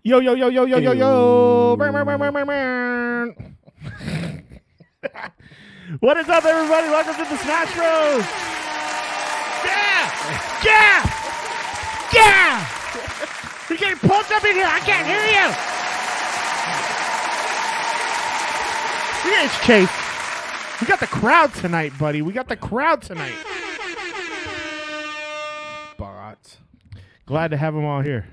Yo, yo, yo, yo, yo, yo, yo. Brr, brr, brr, brr, brr, brr. What is up, everybody? Welcome to the Smash Bros. Yeah! Yeah! Yeah! You're getting pumped up in here. I can't hear you. Look at this, Chase. We got the crowd tonight, buddy. We got the crowd tonight. Bots. Glad to have them all here.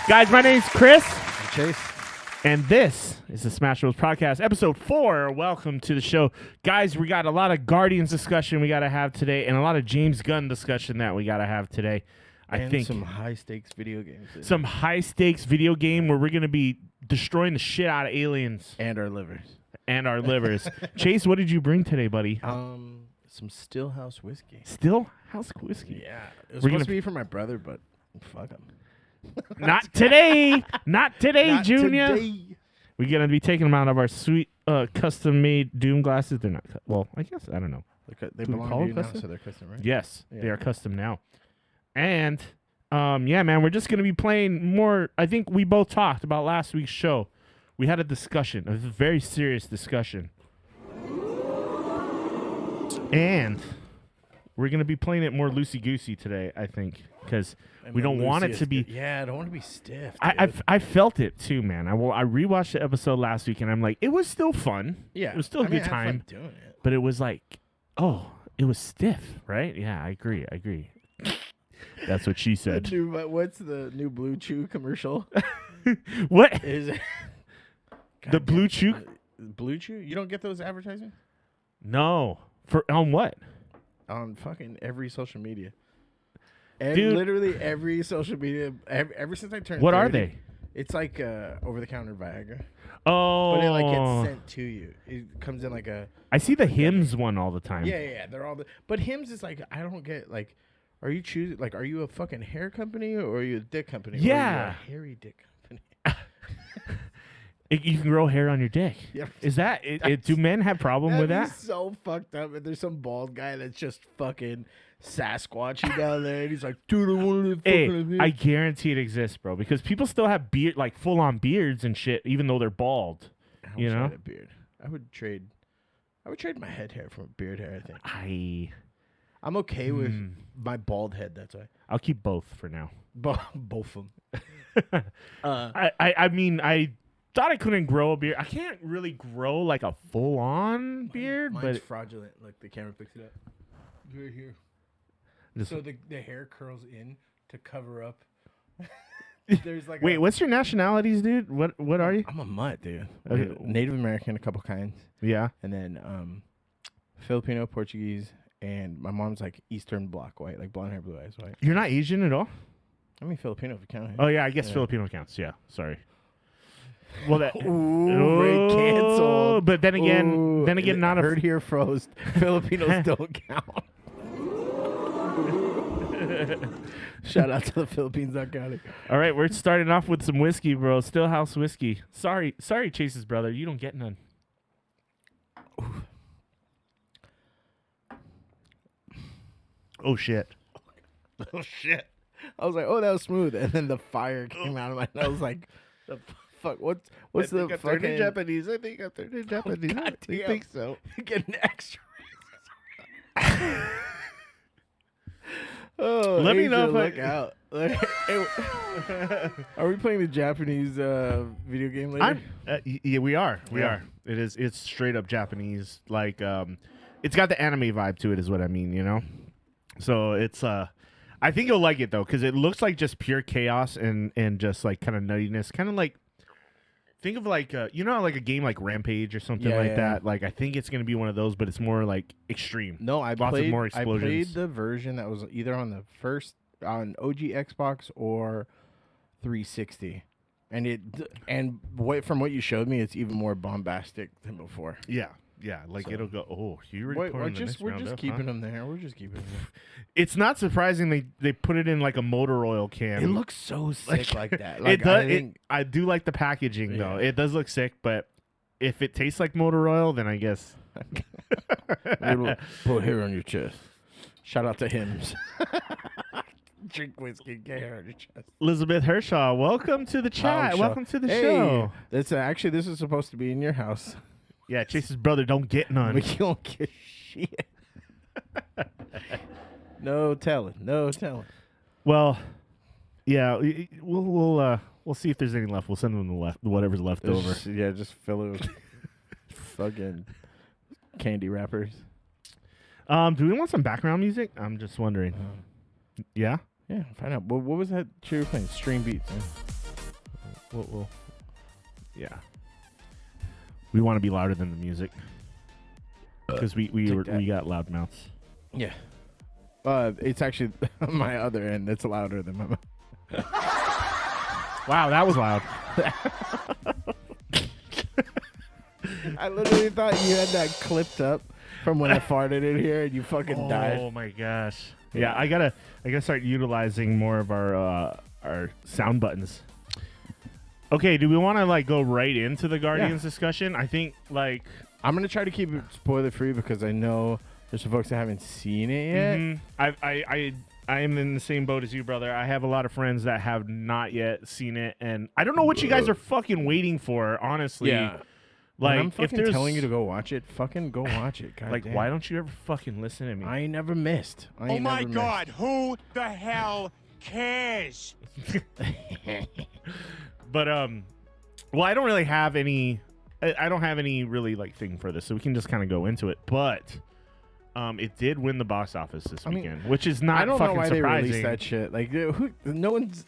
Guys, my name's Chris. I'm Chase. And this is the Smash Bros. Podcast, episode 4. Welcome to the show. Guys, we got a lot of Guardians discussion we got to have today and a lot of James Gunn discussion that we got to have today. I think some high-stakes video games. Some high-stakes video game where we're going to be destroying the shit out of aliens. And our livers. And our livers. Chase, what did you bring today, buddy? Some Stillhouse whiskey. Stillhouse whiskey? Yeah. It was We're supposed gonna to be for my brother, but fuck him. Not today. Not today, Not Junior. today. We're going to be taking them out of our sweet custom-made Doom glasses. They're not, well, I guess, I don't know. They Do we belong call to it you now, custom? so they're custom, right? Yes, Yeah. they are custom now. And, yeah, man, we're just going to be playing more. I think we both talked about last week's show. We had a discussion, a very serious discussion. And we're going to be playing it more loosey-goosey today, I think, because we don't want it to be. Yeah, I don't want to be stiff. I felt it too, man. I rewatched the episode last week, and I'm like, it was still fun. Yeah. It was still a good I had fun time. doing it. But it was like, oh, it was stiff, right? Yeah, I agree. That's what she said. What's the new Blue Chew commercial? What? Is it? The Blue Chew? Blue Chew? You don't get those advertisements? No. On what? On fucking every social media. Dude. Literally every social media. Ever since I turned What 30, are they? It's like over-the-counter Viagra. Oh. But it like gets sent to you. It comes in like a... I see the Hims one all the time. Yeah. They're all... But Hims is like, I don't get like... Are you choosing... Like, are you a fucking hair company or are you a dick company? Yeah. Or are you a hairy dick company? You can grow hair on your dick. Yep. Is that... do men have problem with that? That'd be so fucked up. And there's some bald guy that's just fucking Sasquatchy down there. And he's like, dude, I want to Hey, fucking... I guarantee it exists, bro. Because people still have beard, like full-on beards and shit, even though they're bald. I You wish I know? had a beard. I would trade my head hair for a beard hair, I think. I'm okay with my bald head, that's why. I'll keep both for now. Both of them. I mean, I thought I couldn't grow a beard. I can't really grow like a full-on beard, Mine's but fraudulent. Look, the camera picks it up. Right here. Just- So the hair curls in to cover up. There's like wait, what's your nationalities, dude? What are you? I'm a mutt, dude. Okay. Native American, a couple kinds. Yeah. And then Filipino, Portuguese, and my mom's like Eastern block white, like blonde hair, blue eyes, white. You're not Asian at all? I mean Filipino if you count it. Oh yeah, I guess Yeah. Filipino counts. Yeah, sorry. Well, that Ooh, very canceled. But then again, Ooh, not a heard here froze. Filipinos don't count. Shout out to the Philippines not counting. All right, we're starting off with some whiskey, bro. Stillhouse whiskey. Sorry, Chase's brother. You don't get none. Oh shit. Oh shit! I was like, oh, that was smooth, and then the fire came out of my nose. Like, the fuck? What's the fucking Japanese? I think I'm turning Japanese. God I damn. think so. Getting extra. Oh, Let me Asia, know if look out. Are we playing the Japanese video game later? Yeah, we are. We Yeah. are. It's straight up Japanese. Like, it's got the anime vibe to it, is what I mean. You know. So it's I think you'll like it though, because it looks like just pure chaos and just like kind of nuttiness, kind of like. Think of like like a game like Rampage or something like that. Like I think it's gonna be one of those, but it's more like extreme. No, Lots of more explosions. I played the version that was either on the on OG Xbox or 360, and from what you showed me, it's even more bombastic than before. Yeah, like So- it'll go. Oh, you already We're pouring the just next round up, keeping huh? them there. We're just keeping them there. It's not surprising they put it in like a motor oil can. It looks so sick like that. It Like, does. I do like the packaging though. Yeah. It does look sick, but if it tastes like motor oil, then I guess. Little put hair on your chest. Shout out to Hims. Drink whiskey, get her to chest. Elizabeth Hershaw, welcome to the chat. Show. Welcome to the Hey, show. That's actually this is supposed to be in your house. Yeah, Chase's brother don't get none. We don't get shit. No telling. No telling. Well, yeah, we'll see if there's any left. We'll send them whatever's left over. Just fill it with fucking candy wrappers. Do we want some background music? I'm just wondering. Yeah? Yeah, find out. What was that you were playing? Stream beats. We'll yeah. We want to be louder than the music because we got loud mouths. Yeah. It's actually my other end that's louder than my mouth. Wow, that was loud. I literally thought you had that clipped up from when I farted in here and you fucking died. Oh my gosh. Yeah, I gotta start utilizing more of our sound buttons. Okay, do we want to like go right into the Guardians discussion? I think like I'm gonna try to keep it spoiler free because I know there's some folks that haven't seen it yet. Mm-hmm. I am in the same boat as you, brother. I have a lot of friends that have not yet seen it, and I don't know what you guys are fucking waiting for, honestly. Yeah. Like, when I'm if fucking telling you to go watch it, fucking go watch it. God like, damn. why don't you ever fucking listen to me? I ain't never missed. Oh my God, who the hell cares? But well, I don't really have any. I don't have any really like thing for this, so we can just kind of go into it. But it did win the box office this weekend, which is not I don't fucking know why surprising. they released that shit. Like, who? No one's.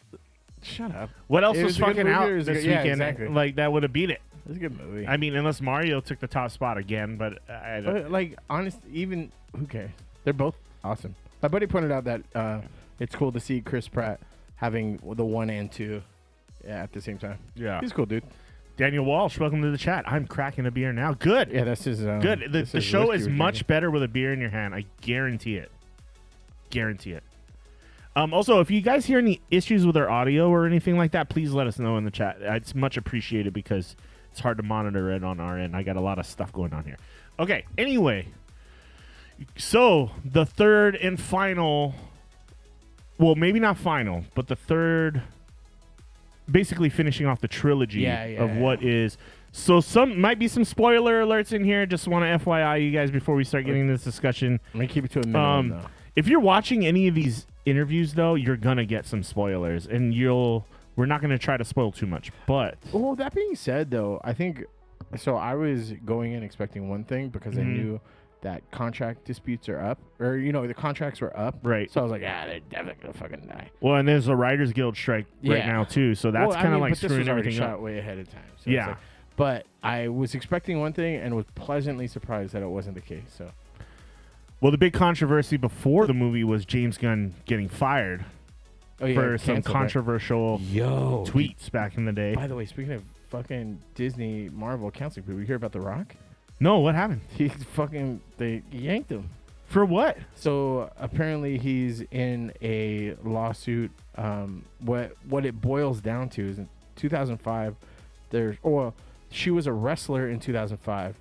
Shut up. What else It was was a good fucking movie out or was it this good- yeah, weekend? exactly. Like that would have beat it. It's a good movie. I mean, unless Mario took the top spot again, but I don't. But, like, honest, even who cares? They're both awesome. My buddy pointed out that it's cool to see Chris Pratt having the 1 and 2 at the same time. Yeah. He's a cool dude. Daniel Walsh, welcome to the chat. I'm cracking a beer now. Good. Yeah, that's his. Good. The show is much better with a beer in your hand. I guarantee it. Guarantee it. Also, if you guys hear any issues with our audio or anything like that, please let us know in the chat. It's much appreciated because it's hard to monitor it on our end. I got a lot of stuff going on here. Okay, anyway. So, the third and final, well, maybe not final, but the third, basically finishing off the trilogy of what is. So, some might be some spoiler alerts in here. Just want to FYI you guys before we start getting this discussion. I'm going to keep it to a minimum, though. If you're watching any of these interviews, though, you're gonna get some spoilers, and we're not gonna try to spoil too much. But Well, that being said, though, I think so. I was going in expecting one thing because I knew that contract disputes are up, or the contracts were up, right. So I was like, they're definitely gonna fucking die. Well, and there's a Writers Guild strike right now too, so that's kind of like but this screwing was already everything shot up. way ahead of time. So Yeah. it's like, but I was expecting one thing and was pleasantly surprised that it wasn't the case. So. Well, the big controversy before the movie was James Gunn getting fired for some controversial tweets back in the day. By the way, speaking of fucking Disney, Marvel counseling people, you hear about The Rock? No, what happened? They yanked him. For what? So apparently he's in a lawsuit. What it boils down to is in 2005, she was a wrestler in 2005.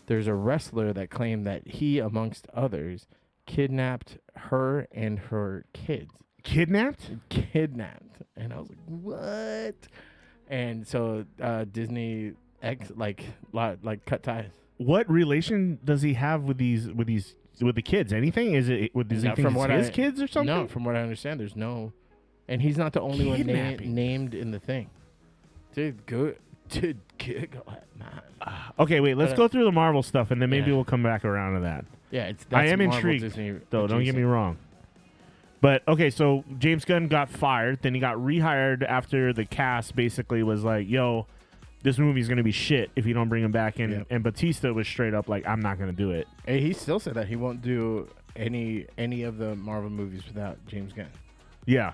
There's a wrestler that claimed that he, amongst others, kidnapped her and her kids. Kidnapped? Kidnapped. And I was like, what? And so Disney cut ties. What relation does he have with the kids? Anything? Is it does he think it's his kids or something? No, from what I understand, there's no. And he's not the only one named in the thing. Dude, good. Dude, giggle at man. Okay, wait. Let's go through the Marvel stuff, and then maybe we'll come back around to that. Yeah, I am Marvel, intrigued, Disney though. Don't get me wrong. But okay, so James Gunn got fired. Then he got rehired after the cast basically was like, "Yo, this movie's gonna be shit if you don't bring him back." And Batista was straight up like, "I'm not gonna do it." Hey, he still said that he won't do any of the Marvel movies without James Gunn. Yeah,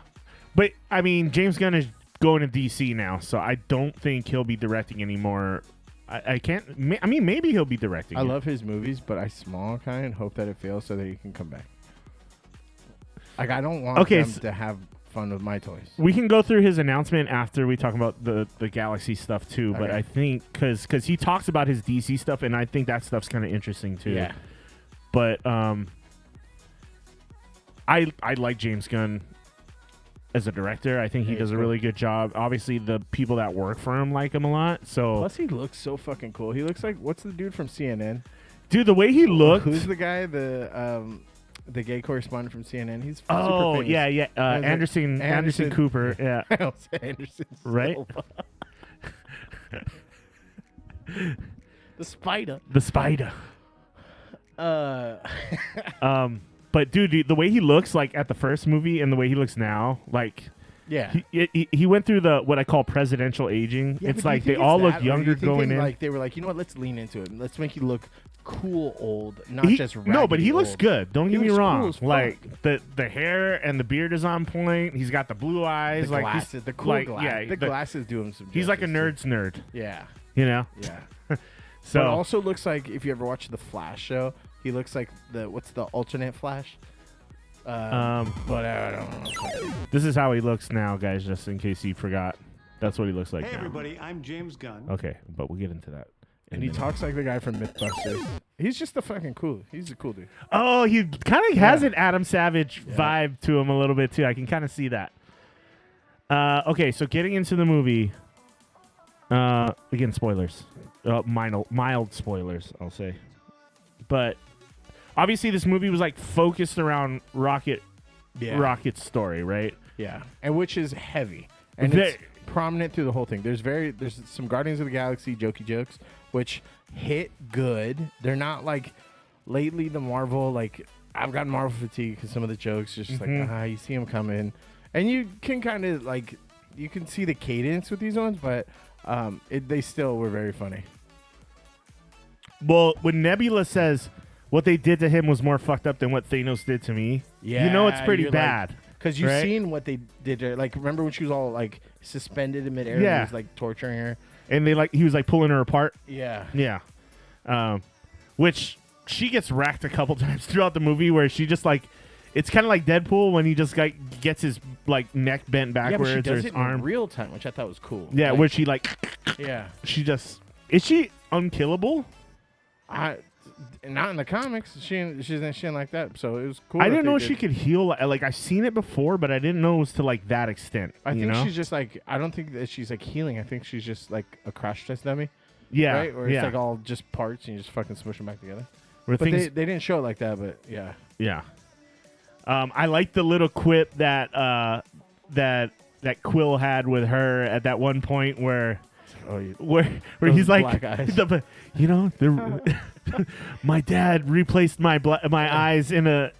but I mean, James Gunn is going to DC now, so I don't think he'll be directing anymore. I can't. I mean, maybe he'll be directing. I love his movies, but I small kind hope that it fails so that he can come back. Like, I don't want them to have fun with my toys. We can go through his announcement after we talk about the Galaxy stuff too. But I think because he talks about his DC stuff, and I think that stuff's kind of interesting too. Yeah. But I like James Gunn as a director. I think he does a really good job. Obviously, the people that work for him like him a lot. So Plus, he looks so fucking cool. He looks like what's the dude from CNN? dude, the way he looked. Who's the guy? The gay correspondent from CNN. He's super Oh famous. yeah. Anderson Cooper. Yeah. I don't say Anderson Right? Silva. The spider. The spider. Uh, But dude, the way he looks like at the first movie and the way he looks now, like yeah. he went through the what I call presidential aging. Yeah, it's but do you like they think all it's look that, or younger do you think going in. Like they were like, you know what? Let's lean into it. Let's make you look cool, old, not just no, but he raggedy looks old. good. Don't He get me looks wrong. cool as fuck. Like the hair and the beard is on point. He's got the blue eyes. The like glasses, the cool like, glasses. Yeah, the glasses do him some. He's like a justice, nerd's nerd. too. Yeah, You know. yeah. So But also looks like if you ever watch the Flash show, he looks like what's the alternate Flash? But I don't know. this is how he looks now, guys. Just in case you forgot, that's what he looks like Hey, now. everybody, I'm James Gunn. Okay, but we'll get into that. in And a he minute. talks like the guy from MythBusters. He's just a fucking cool. He's a cool dude. Oh, he kind of has Yeah. an Adam Savage vibe to him a little bit too. I can kind of see that. Okay, so getting into the movie. Again, spoilers. Mild spoilers, I'll say. But obviously, this movie was like focused around Rocket's story, right? Yeah, and which is heavy, and Ve- it's prominent through the whole thing. There's some Guardians of the Galaxy jokey jokes which hit good. They're not like lately the Marvel, like I've gotten Marvel fatigue because some of the jokes just like you see them coming, and you can kind of like you can see the cadence with these ones, but they still were very funny. Well, when Nebula says what they did to him was more fucked up than what Thanos did to me, you know it's pretty you're bad. Because you've right? seen what they did to her. Like, remember when she was all, like, suspended in midair Yeah. and he was, like, torturing her? And he was like pulling her apart. Yeah. Yeah. Which she gets racked a couple times throughout the movie where she just like, it's kind of like Deadpool when he just like gets his like neck bent Yeah, but backwards she or does his it arm. in real time, which I thought was cool. Yeah, Like, where she like, yeah. is she unkillable? Not in the comics. She ain't like that. So it was cool. I that didn't they know did. she could heal. Like I've seen it before, but I didn't know it was to like that extent. I you think know? she's just like, I don't think that she's like healing. I think she's just like a crash test dummy. Yeah. Right? Where it's yeah. like all just parts and you just fucking smush them back together. Where But things, they didn't show it like that, but yeah. yeah. I like the little quip that that Quill had with her at that one point where Those he's like, black eyes. you know, my dad replaced my eyes in a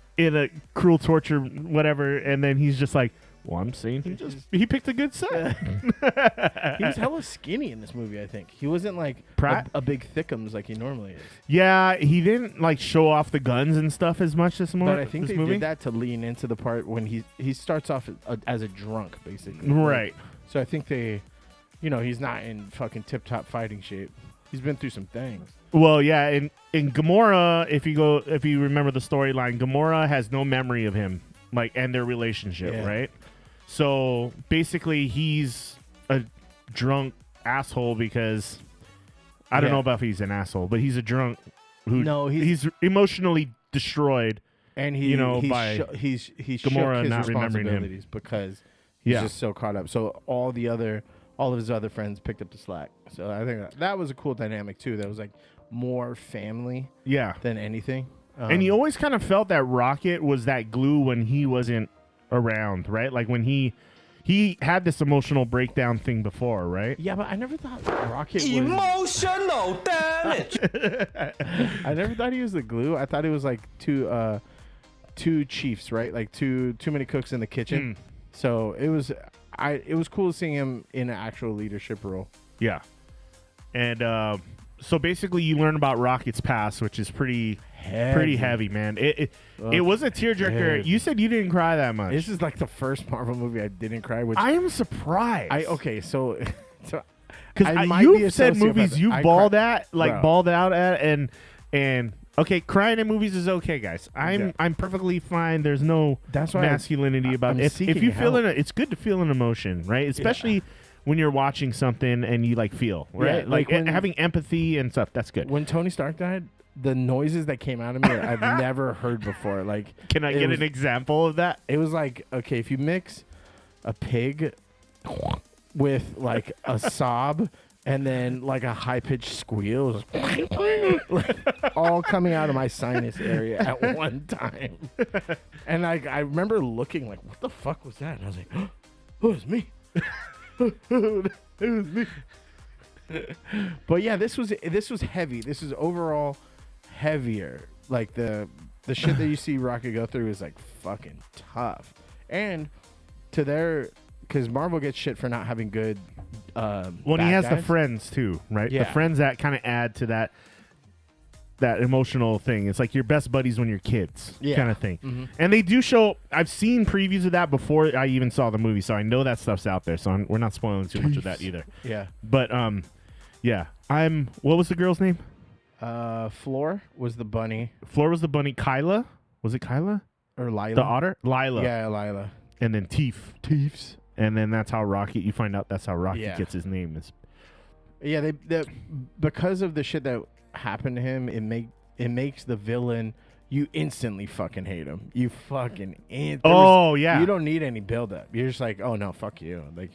cruel torture whatever, and then he's just like, well, I'm saying he picked a good side. He was hella skinny in this movie, I think. He wasn't like Pratt? a big thickums like he normally is. Yeah, he didn't like show off the guns and stuff as much this movie. But I think this they movie. did that to lean into the part when he starts off as a drunk, basically. Right. So I think he's not in fucking tip-top fighting shape. He's been through some things. Well, yeah, in Gamora, if you remember the storyline, Gamora has no memory of him, like, and their relationship, Yeah. right? So basically, he's a drunk asshole because I don't Yeah. know about if he's an asshole, but he's a drunk who No, he's emotionally destroyed. And by he's Gamora shook his not remembering him. responsibilities because he's Yeah. just so caught up. So all of his other friends picked up the slack. So I think that was a cool dynamic too. That was like more family Yeah, than anything. and you always kind of felt that Rocket was that glue when he wasn't around, right? Like when he had this emotional breakdown thing before, right? Yeah, but I never thought Rocket was. Emotional damage. I never thought he was the glue. I thought it was like two chiefs, right? Like too many cooks in the kitchen. So it was cool seeing him in an actual leadership role. Yeah. And so basically you learn about Rocket's past, which is pretty heavy, man. It was a tearjerker. Heavy. You said you didn't cry that much. This is like the first Marvel movie I didn't cry. Which I am surprised. so Because you've said movies you bawled at, like Bro. bawled out at, and okay, crying in movies is okay, guys. I'm perfectly fine. There's no That's why masculinity about I'm it. If seeking you feel help. it's good to feel an emotion, right? Especially when you're watching something and you like feel, right? like like when- having empathy and stuff. That's good. When Tony Stark died, the noises that came out of me I've never heard before. Like, Can I get an example of that? it was like, okay, if you mix a pig with like a sob and then like a high pitched squeal, like, all coming out of my sinus area at one time. And I remember looking like, what the fuck was that? And I was like, oh, it was me. It was me. But yeah, this was heavy. This is overall heavier. Like the shit that you see Rocket go through is like fucking tough. And to their, because Marvel gets shit for not having good. Well, he bad has the guys. friends too, right? Yeah. The friends that kind of add to that emotional thing. It's like your best buddies when you're kids, Yeah. kind of thing. Mhm. And they do show. I've seen previews of that before I even saw the movie, so I know that stuff's out there. So we're not spoiling too much of that either. Yeah. But yeah. What was the girl's name? Floor was the bunny, Floor was the bunny. Kyla, was it Kyla? or Lila. The otter, Lila. Yeah, Lila. And then Teefs. And then that's how Rocket. You find out that's how Rocket Yeah. gets his name. Is Yeah, they because of the shit that happened to him, it makes the villain, you instantly fucking hate him. You fucking yeah. You don't need any build up. You're just like, oh no, fuck you. Like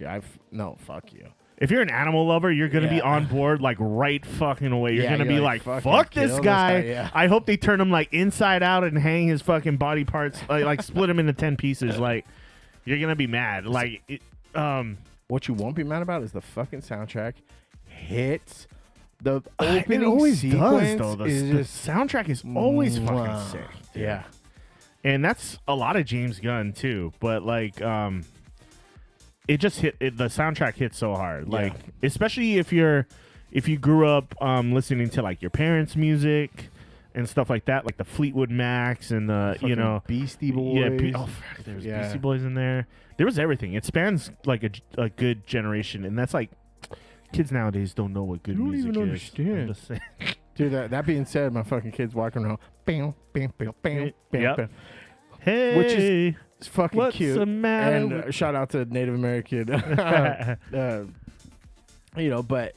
no, fuck you. If you're an animal lover, you're gonna be Yeah. on board like right fucking away. You're Yeah, gonna you're be like, like, fucking fuck kill this this guy. guy, yeah. I hope they turn him like inside out and hang his fucking body parts, like split him into 10 pieces. Like, you're gonna be mad. Like, What you won't be mad about is the fucking soundtrack hits. The it opening always does sequence though. is The just soundtrack is always fucking mwah. sick. dude. Yeah. And that's a lot of James Gunn too. But like, it just hit. The soundtrack hits so hard. Like, especially if you grew up listening to like your parents' music and stuff like that, like the Fleetwood Macs and the Fucking Beastie Boys. oh fuck, there was Yeah. Beastie Boys in there. There was everything. It spans like a good generation, and that's like kids nowadays don't know what good You don't music even is. understand. I'm just saying. Dude, that being said, my fucking kids walking around, bam, bam, bam, bam, bam, Yep. bam. Hey, Which is it's fucking what's cute. the matter And with- shout out to Native American. But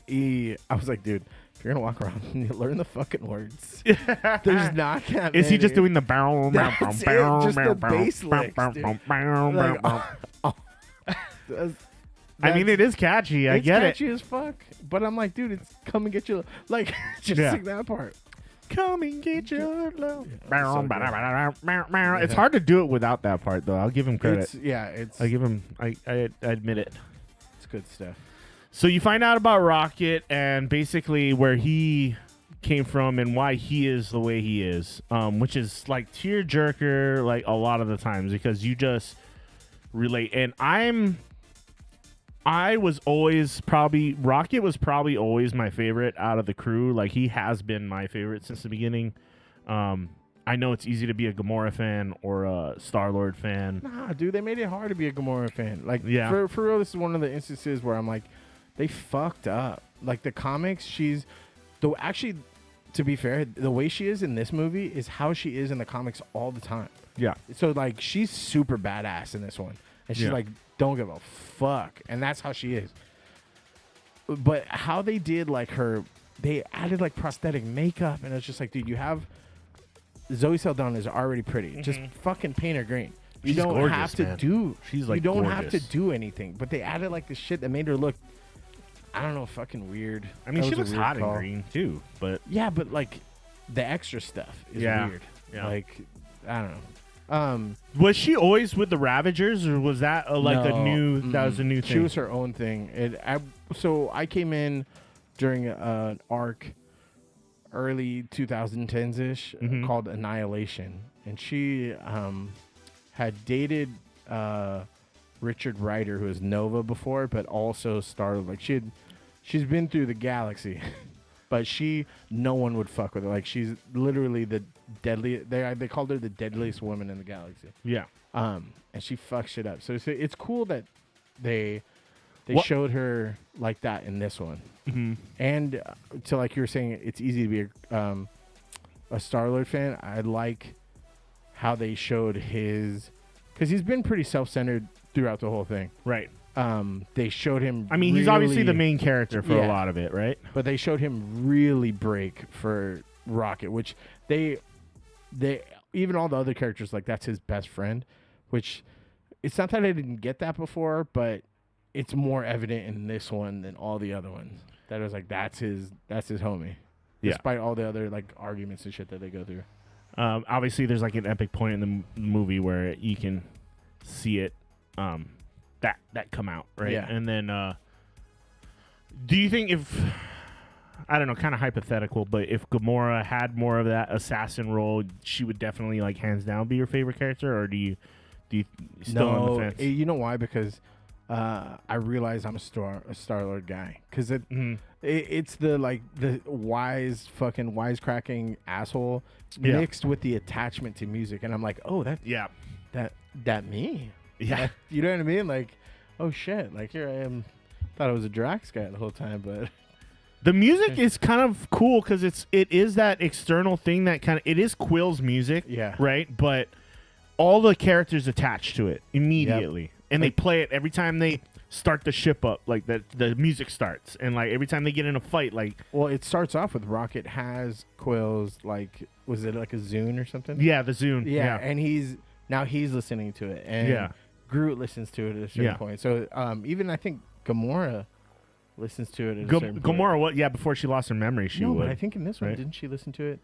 I was like, dude, if you're gonna walk around, you learn the fucking words. There's not that Is he many. just doing the barrel? That's it, just the bass licks, dude. Like, That's- I mean, it is catchy. I it's get it. catchy as fuck. But I'm like, dude, it's come and get you. Like, just Yeah. sing that part. Come and get your love. so good. It's hard to do it without that part, though. I'll give him credit. It's I give him. I admit it. it's good stuff. So you find out about Rocket and basically where he came from and why he is the way he is, which is like tear jerker, like a lot of the times because you just relate. And I was always Rocket was probably always my favorite out of the crew. Like he has been my favorite since the beginning. I know it's easy to be a Gamora fan or a Star-Lord fan. Nah, dude, they made it hard to be a Gamora fan. Like, Yeah. for real, this is one of the instances where I'm like, they fucked up. Like the comics, actually, to be fair, the way she is in this movie is how she is in the comics all the time. Yeah. So like, she's super badass in this one, and she's Yeah. like, don't give a fuck, and that's how she is. But how they did like they added like prosthetic makeup, and it's just like, dude, you have Zoe Saldana is already pretty. Just fucking paint her green. You She's don't gorgeous, have to man. do. She's, like, you don't have to gorgeous. do anything. But they added like the shit that made her look, I don't know, fucking weird. I mean, That she was a looks weird hot in call. green too, but Yeah, but like the extra stuff is Yeah. weird. Yeah. Like, I don't know. was she always with the Ravagers, or was that a No, new? That was a new She thing. was her own thing. So I came in during an arc early 2010s ish Mhm. called Annihilation, and she had dated Richard Rider, who was Nova before, but also started like she's been through the galaxy, but no one would fuck with her. Like she's literally the deadly. They called her the deadliest woman in the galaxy. Yeah. And she fucks shit up. So it's cool that they What- showed her like that in this one. Mm-hmm. And so like you were saying, it's easy to be a Star-Lord fan. I like how they showed because he's been pretty self-centered throughout the whole thing. Right. They showed him. I mean, he's obviously the really- main character for a Yeah. lot of it, right? but they showed him really break for Rocket, which they even all the other characters, like, that's his best friend, which it's not that I didn't get that before, but it's more evident in this one than all the other ones. That it was like, that's his homie. Yeah. Despite all the other, like, arguments and shit that they go through. Obviously, there's like an epic point in the movie where you can see it, that come out, right? Yeah. And then, do you think if, I don't know, kind of hypothetical, but if Gamora had more of that assassin role, she would definitely, like, hands down be your favorite character, or do you still on the fence? You know why? Because I realize I'm a Star-Lord guy. Because it's the, like, the fucking wisecracking asshole mixed with the attachment to music, and I'm like, oh, that me. Yeah. You know what I mean? Like, oh shit, like, here I am. Thought I was a Drax guy the whole time, but the music is kind of cool because it is that external thing that it is Quill's music, Yeah. right? But all the characters attached to it immediately, Yep. and they play it every time they start the ship up, like the music starts, and like every time they get in a fight, like, well, it starts off with Rocket has Quill's, like, was it like a Zune or something? yeah, the Zune, Yeah, and he's listening to it, and Yeah. Groot listens to it at a certain point. So even I think Gamora listens to it at a certain point. Gamora, what? Yeah, before she lost her memory, she No, would. but I think in this one, right? didn't she listen to it?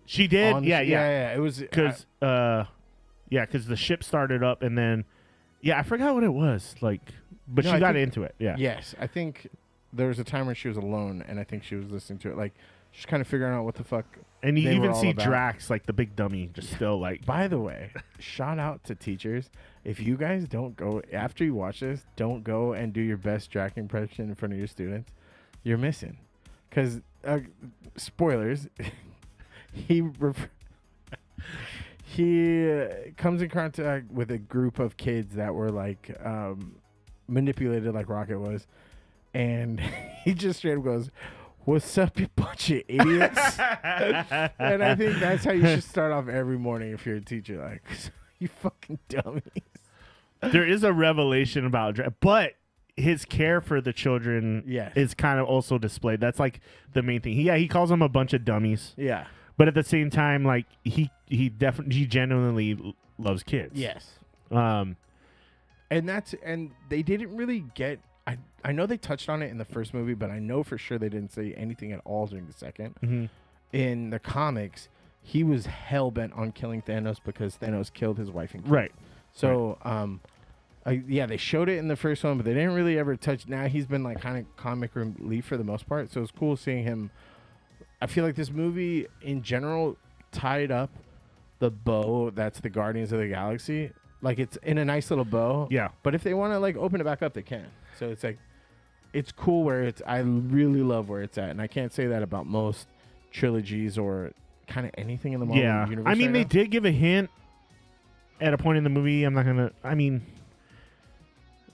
She did. Yeah. It was Because because the ship started up, and then I forgot what it was like, but No, she I got think- into it. Yeah. Yes, I think there was a time where she was alone, and I think she was listening to it. Like, she's kind of figuring out what the fuck. And you they were even all see about. Drax, like the big dummy, just still like. By the way, shout out to teachers. If you guys don't go, after you watch this, don't go and do your best Drax impression in front of your students. You're missing. Because, spoilers, he comes in contact with a group of kids that were, like, manipulated like Rocket was. And he just straight up goes, "What's up, you bunch of idiots?" And I think that's how you should start off every morning if you're a teacher. Like, you fucking dummies. There is a revelation about Drax, but his care for the children Yes. is kind of also displayed. That's like the main thing. He calls them a bunch of dummies, Yeah. but at the same time, like he genuinely loves kids. Yes. Um. And they didn't really get. I know they touched on it in the first movie, but I know for sure they didn't say anything at all during the second. Mhm. In the comics, he was hell bent on killing Thanos because Thanos killed his wife and kid. Right. So, they showed it in the first one, but they didn't really ever touch. Now he's been, like, kind of comic relief for the most part. So it's cool seeing him. I feel like this movie in general tied up the bow that's the Guardians of the Galaxy. Like, it's in a nice little bow. Yeah. But if they want to, like, open it back up, they can. So it's like, it's cool where it's. I really love where it's at, and I can't say that about most trilogies or kind of anything in the Marvel universe. I mean, right they now. did give a hint at a point in the movie. I'm not gonna. I mean,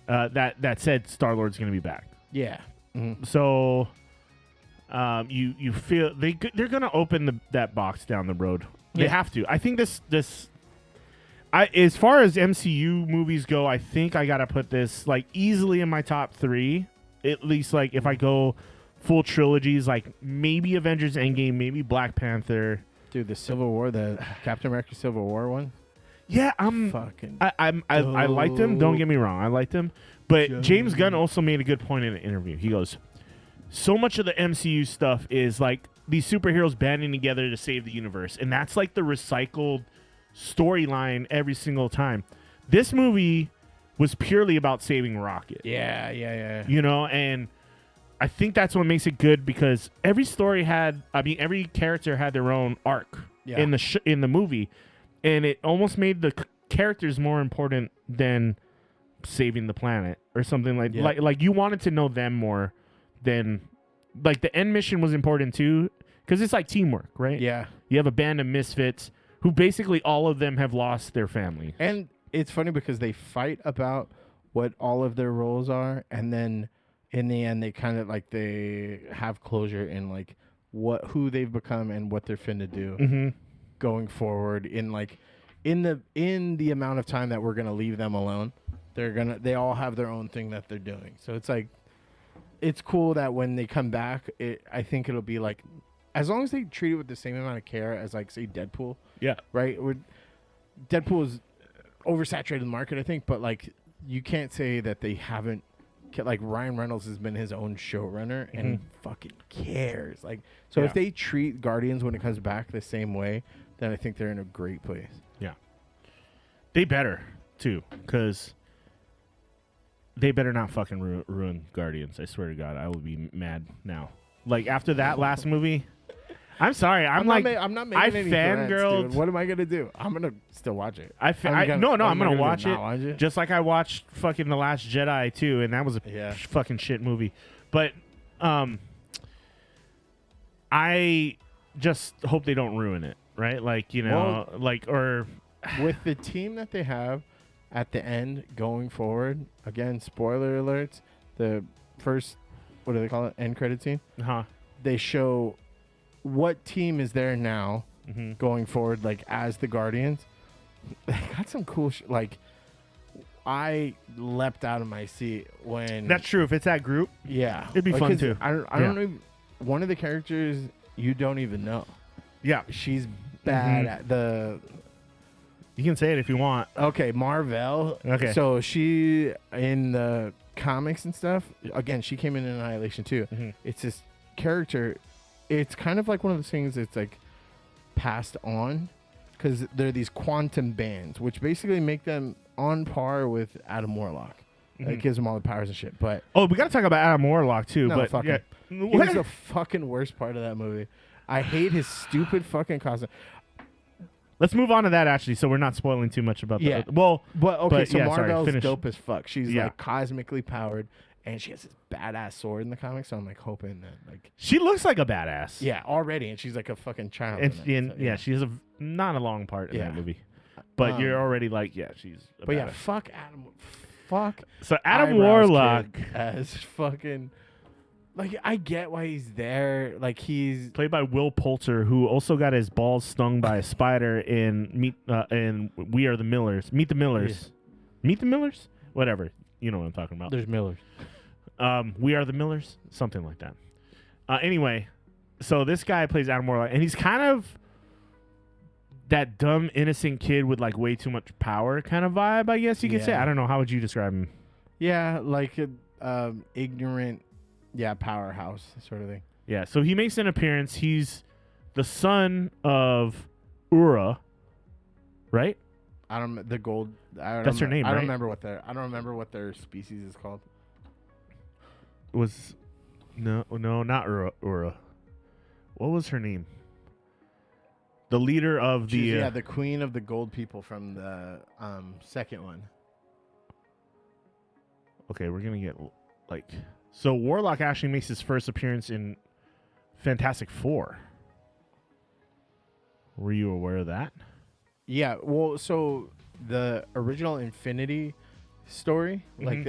that said, Star-Lord's gonna be back. Yeah. Mm-hmm. So, you feel they're gonna open that box down the road. They Yeah. have to. I think this. As far as MCU movies go, I think I gotta put this, like, easily in my top 3. At least, like, if I go full trilogies, like maybe Avengers Endgame, maybe Black Panther. Dude, the Civil War, the Captain America Civil War one. Yeah, I'm. Fucking. I liked him. Don't get me wrong, I liked him. But James Gunn also made a good point in an interview. He goes, so much of the MCU stuff is like these superheroes banding together to save the universe, and that's like the recycled storyline every single time. This movie was purely about saving Rocket. Yeah. You know, and I think that's what makes it good, because every character had their own arc in the movie, and it almost made the characters more important than saving the planet or something like you wanted to know them more than, like, the end mission was important too, because it's like teamwork, right? Yeah. You have a band of misfits who basically all of them have lost their family. And it's funny because they fight about what all of their roles are, and then in the end they kind of, like, they have closure in, like, who they've become and what they're finna do going forward in, like, in the amount of time that we're gonna leave them alone. They all have their own thing that they're doing. So it's like, it's cool that when they come back, I think it'll be like as long as they treat it with the same amount of care as like say Deadpool, Yeah. right? Deadpool is oversaturated market, I think, but like you can't say that they haven't. Like Ryan Reynolds has been his own showrunner and he fucking cares. Like, so if they treat Guardians when it comes back the same way, then I think they're in a great place. Yeah. They better too, because they better not fucking ruin Guardians. I swear to God, I will be mad now. Like after that last movie, I'm sorry. I'm not making any fangirled. threats, dude. What am I gonna do? I'm gonna still watch it. I'm gonna watch it. Watch it. Just like I watched fucking The Last Jedi too, and that was a fucking shit movie. But I just hope they don't ruin it, right? Like or with the team that they have at the end going forward. Again, spoiler alerts. The first, what do they call it? End credit scene. They show what team is there now going forward, like as the Guardians. They got some cool like I leapt out of my seat when that's true. If it's that group, it'd be fun too. I don't know. One of the characters you don't even know. Yeah, she's bad at the. You can say it if you want. Okay, Marvel. Okay, so she in the comics and stuff. Again, she came in Annihilation too. It's this character. It's kind of like one of those things that's like passed on because they're these quantum bands, which basically make them on par with Adam Warlock. It gives them all the powers and shit. But we got to talk about Adam Warlock too. No, but fuck him. He was the fucking worst part of that movie. I hate his stupid fucking costume. Let's move on to that actually, so we're not spoiling too much about that. So Marvel's dope as fuck. She's like cosmically powered. And she has this badass sword in the comics, so I'm like hoping that like she looks like a badass. Yeah, already, and she's like a fucking child. And she has not a long part in that movie, but you're already like, she's. But badass. Fuck Adam. Fuck. So Adam Warlock as fucking. Like I get why he's there. Like he's played by Will Poulter, who also got his balls stung by a spider in We Are the Millers. Meet the Millers. Yeah. Meet the Millers. Whatever. You know what I'm talking about. There's Millers. We Are the Millers, something like that. Anyway, so this guy plays Adam Warlock, and he's kind of that dumb, innocent kid with like way too much power kind of vibe, I guess you could say. I don't know. How would you describe him? Yeah, like an ignorant, powerhouse sort of thing. Yeah, so he makes an appearance. He's the son of Ura, right? That's her name, right? I don't remember what their species is called. No, not Ura. What was her name? The leader of the queen of the gold people from the second one. Okay, we're gonna get so Warlock actually makes his first appearance in Fantastic Four. Were you aware of that? Yeah, well, so the original Infinity story, like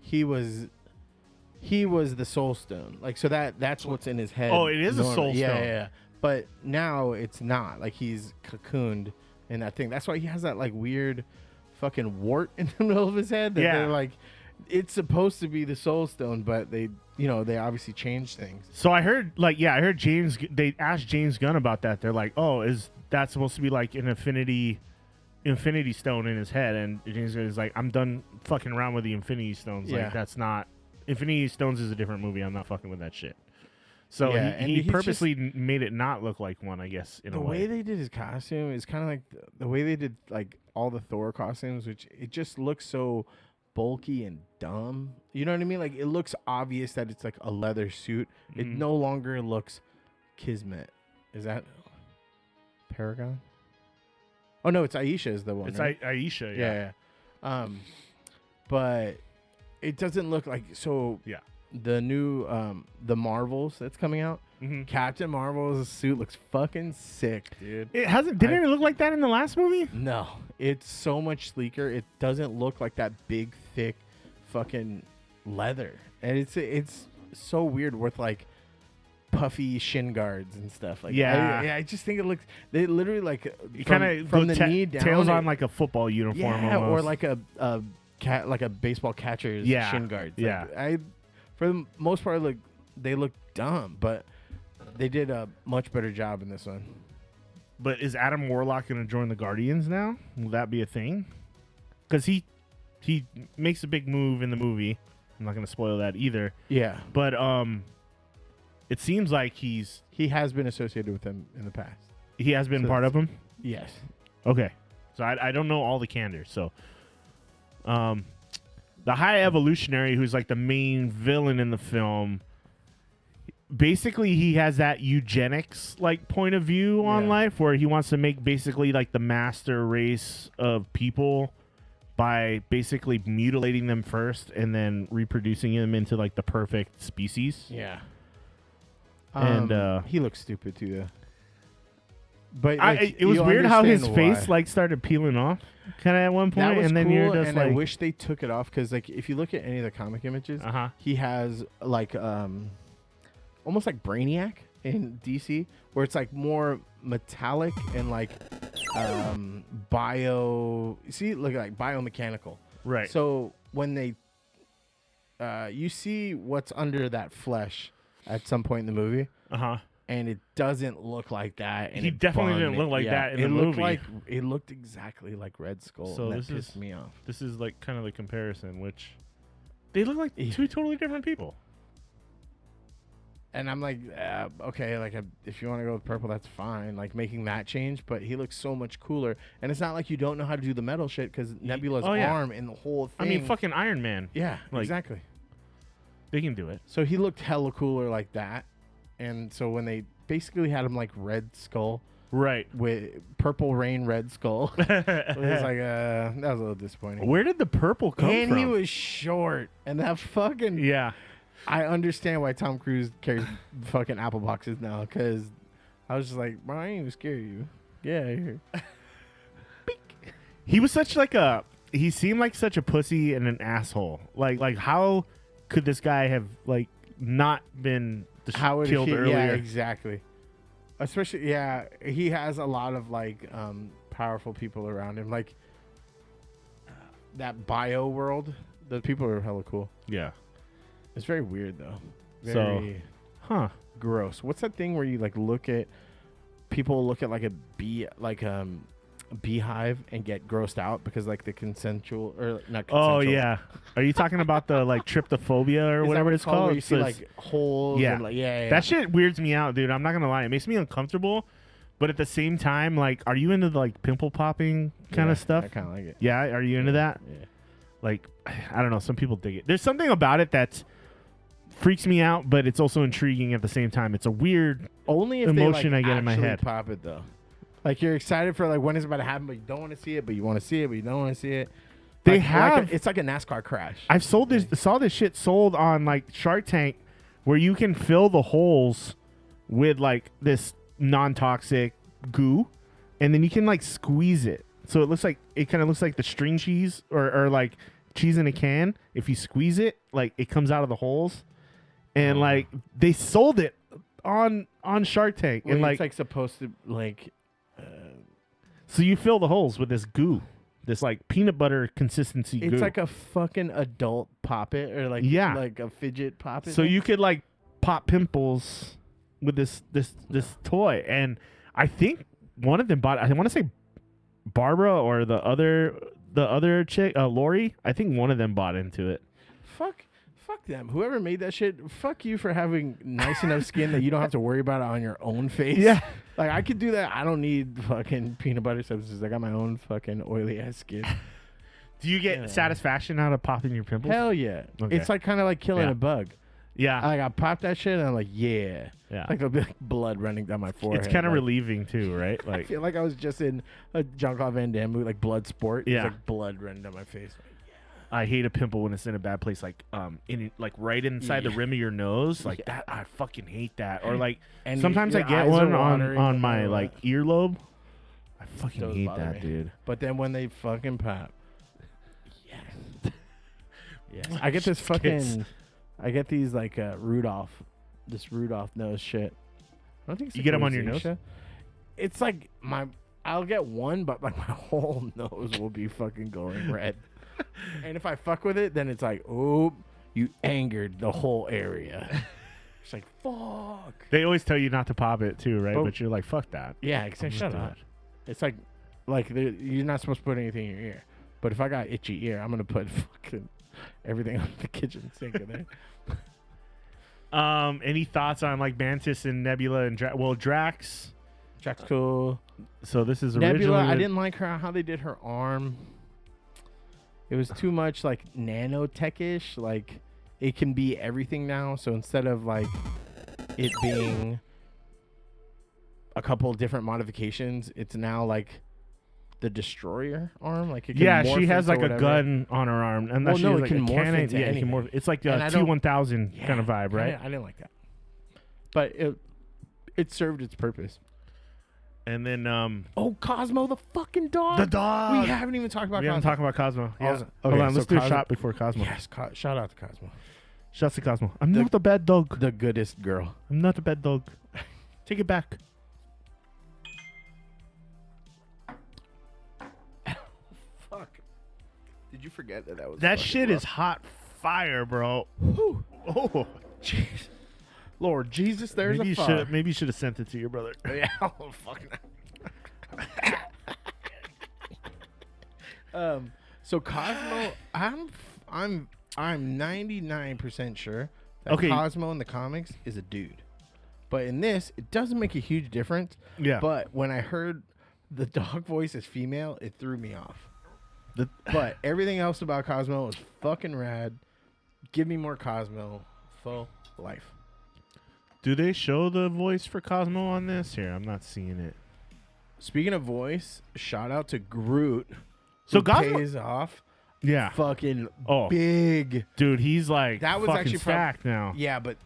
he was the Soul Stone. Like so that's what's in his head. Oh, it is a Soul Stone. Yeah. But now it's not. Like he's cocooned in that thing. That's why he has that like weird fucking wart in the middle of his head. That they're like, it's supposed to be the Soul Stone, but they obviously changed things. So I heard they asked James Gunn about that. They're like, oh, is that supposed to be like an Infinity Stone in his head? And James Gunn is like, I'm done fucking around with the Infinity Stones. Like that's not Infinity Stones is a different movie. I'm not fucking with that shit. So he purposely made it not look like one, I guess, in a way. The way they did his costume is kind of like the way they did like all the Thor costumes, which it just looks so bulky and dumb. You know what I mean? Like it looks obvious that it's like a leather suit. It no longer looks Kismet. Is that Paragon? Oh no, it's Aisha is the one. It's right? Aisha, yeah. But it doesn't look like so. Yeah. The new the Marvels that's coming out. Captain Marvel's suit looks fucking sick, dude. It hasn't. Didn't it look like that in the last movie? No, it's so much sleeker. It doesn't look like that big, thick, fucking leather, and it's so weird with like puffy shin guards and stuff. Like I just think it looks. They literally like from the knee down. Tails on like a football uniform, almost. Or like a baseball catcher's shin guards. Like, for the most part, like they look dumb, but they did a much better job in this one. But is Adam Warlock going to join the Guardians now? Will that be a thing? Because he makes a big move in the movie. I'm not going to spoil that either. Yeah, But it seems like he has been associated with them in the past. has been So part of them. Yes. Okay, so I don't know all the candor. So, the High Evolutionary, who's like the main villain in the film, basically he has that eugenics like point of view on life, where he wants to make basically like the master race of people by basically mutilating them first and then reproducing them into like the perfect species. Yeah. And he looks stupid too, though. But like, it was you weird how his understand face why. like started peeling off, kind of at one point, That was and then cool, you're just and like, I wish they took it off because, like, if you look at any of the comic images, he has like almost like Brainiac in DC, where it's like more metallic and like like biomechanical. right? So when they you see what's under that flesh at some point in the movie, and it doesn't look like that. And He it definitely bummed didn't me. look like that in it the looked movie. Like it looked exactly like Red Skull. So and that this pissed is- me off. This is like kind of the comparison, which they look like two totally different people. And I'm like, okay, like if you want to go with purple, that's fine. Like making that change, but he looks so much cooler. And it's not like you don't know how to do the metal shit because Nebula's arm and the whole thing. I mean, fucking Iron Man. yeah, like- exactly. They can do it. So he looked hella cooler like that. And so when they basically had him like Red Skull Right. with Purple Rain Red Skull, it was like that was a little disappointing. Where did the purple come and from? he was short, and that fucking yeah. I understand why Tom Cruise carries fucking apple boxes now, because I was just like, bro, I ain't even scared of you. Yeah, here. He was such like he seemed like such a pussy and an asshole. Like how could this guy have like not been How would killed he? earlier? Yeah, exactly. Especially, yeah, he has a lot of like powerful people around him, like that bio world. The people are hella cool. Yeah. It's very weird though. So- Very Huh. gross. What's that thing where you like look at people look at like a beehive and get grossed out because like the consensual or not consensual. Oh yeah. Are you talking about the like tryptophobia or Is that whatever what it's called? Where you see So it's- like holes. Yeah. And, like, yeah. That shit weirds me out, dude. I'm not gonna lie. It makes me uncomfortable. But at the same time, like, are you into the, like pimple popping kind of stuff? I kind of like it. Yeah. Are you into that? Yeah. Like, I don't know. Some people dig it. There's something about it that freaks me out, but it's also intriguing at the same time. It's a weird. Only if emotion they, I like, get in my actually head. pop it though. Like you're excited for like when it's about to happen, but you don't want to see it, but you want to see it, but you don't want to see it. They Like have. it's like a NASCAR crash. I've saw this shit sold on like Shark Tank, where you can fill the holes with like this non-toxic goo, and then you can like squeeze it, so it kind of looks like the string cheese or like cheese in a can. If you squeeze it, like it comes out of the holes, and like they sold it on Shark Tank, and It's like supposed to like. so you fill the holes with this goo, this like peanut butter consistency goo. It's like a fucking adult Pop It or like like a fidget Pop It. So thing. you could like pop pimples with this toy, and I think one of them bought. I want to say Barbara or the other chick, Lori. I think one of them bought into it. fuck them. Whoever made that shit, fuck you for having nice enough skin that you don't have to worry about it on your own face. Yeah. Like I could do that. I don't need fucking peanut butter substances. I got my own fucking oily ass skin. Do you get satisfaction out of popping your pimples? Hell yeah. Okay. It's like kind of like killing Yeah. a bug. Yeah, Like I pop that shit and I'm like, yeah. yeah. Like there'll be like blood running down my forehead. It's kind of like, relieving too, right? I Like, feel like I was just in a Jean-Claude Van Damme movie, like Blood Sport. Yeah. It's like blood running down my face. I hate a pimple when it's in a bad place, like like right inside the rim of your nose, like that. I fucking hate that. Or like And sometimes I your get eyes are one watering on and my all like that. earlobe. I fucking Those hate bother that, me. dude. But then when they fucking pop. Yes. I get this fucking. I get these like Rudolph nose shit. I don't think it's You like get 'em on your nose? rosacea. It's like I'll get one, but like my whole nose will be fucking going red. And if I fuck with it, then it's like, oh, you angered the whole area. It's like, fuck. They always tell you not to pop it too, right? But you're like, fuck that. Yeah, I'm exactly. gonna Shut do up. it. It's like you're not supposed to put anything in your ear. But if I got itchy ear, I'm gonna put fucking everything on the kitchen sink in there. Any thoughts on like Mantis and Nebula and Drax? Drax cool. So this is Nebula, originally I didn't like how they did her arm. It was too much like nanotech-ish. Like it can be everything now. So instead of like it being a couple different modifications, it's now like the destroyer arm. Like it can Yeah, morph she has into like whatever. a gun on her arm, and Well, she no, has, it like can a morph cannon. into Yeah, it can anything. morph. It's like And a I don't- T-1000 kind of vibe, right? I didn't like that, but it served its purpose. And then Oh, Cosmo the fucking dog. the dog. We haven't even talked about We haven't Cosmo. talked about Cosmo. Yeah. Also- Hold okay, on, so let's do a Cosmo- shot before Cosmo. Yes, shout out to Cosmo. Shouts to Cosmo. I'm not a bad dog. The goodest girl. I'm not a bad dog. Take it back. Fuck. Did you forget that was That fucking shit rough? is hot fire, bro. Whew. Oh, Jeez. Lord Jesus, there's maybe a you fire. should maybe you should have sent it to your brother. Yeah, oh, fuck no. So Cosmo, I'm 99% sure that Okay. Cosmo in the comics is a dude, but in this, it doesn't make a huge difference. Yeah. But when I heard the dog voice is female, it threw me off. The- But everything else about Cosmo was fucking rad. Give me more Cosmo. Full life. Do they show the voice for Cosmo on this? Here, I'm not seeing it. Speaking of voice, shout out to Groot. So who Cosmo- pays off. Yeah. Fucking Oh. big. Dude, he's like That was fucking actually stacked now. Yeah, but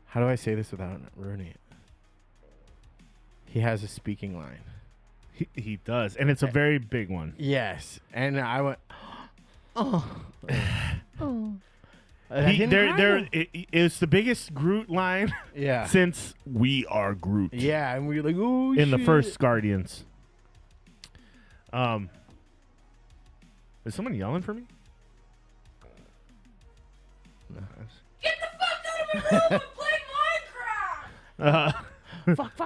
how do I say this without ruining it? He has a speaking line. He does, and it's a very big one. Yes, and I went, oh. It's the biggest Groot line Yeah. since "We Are Groot" Yeah, and we were like, oh, in the shit. first Guardians. Is someone yelling for me? Fuck.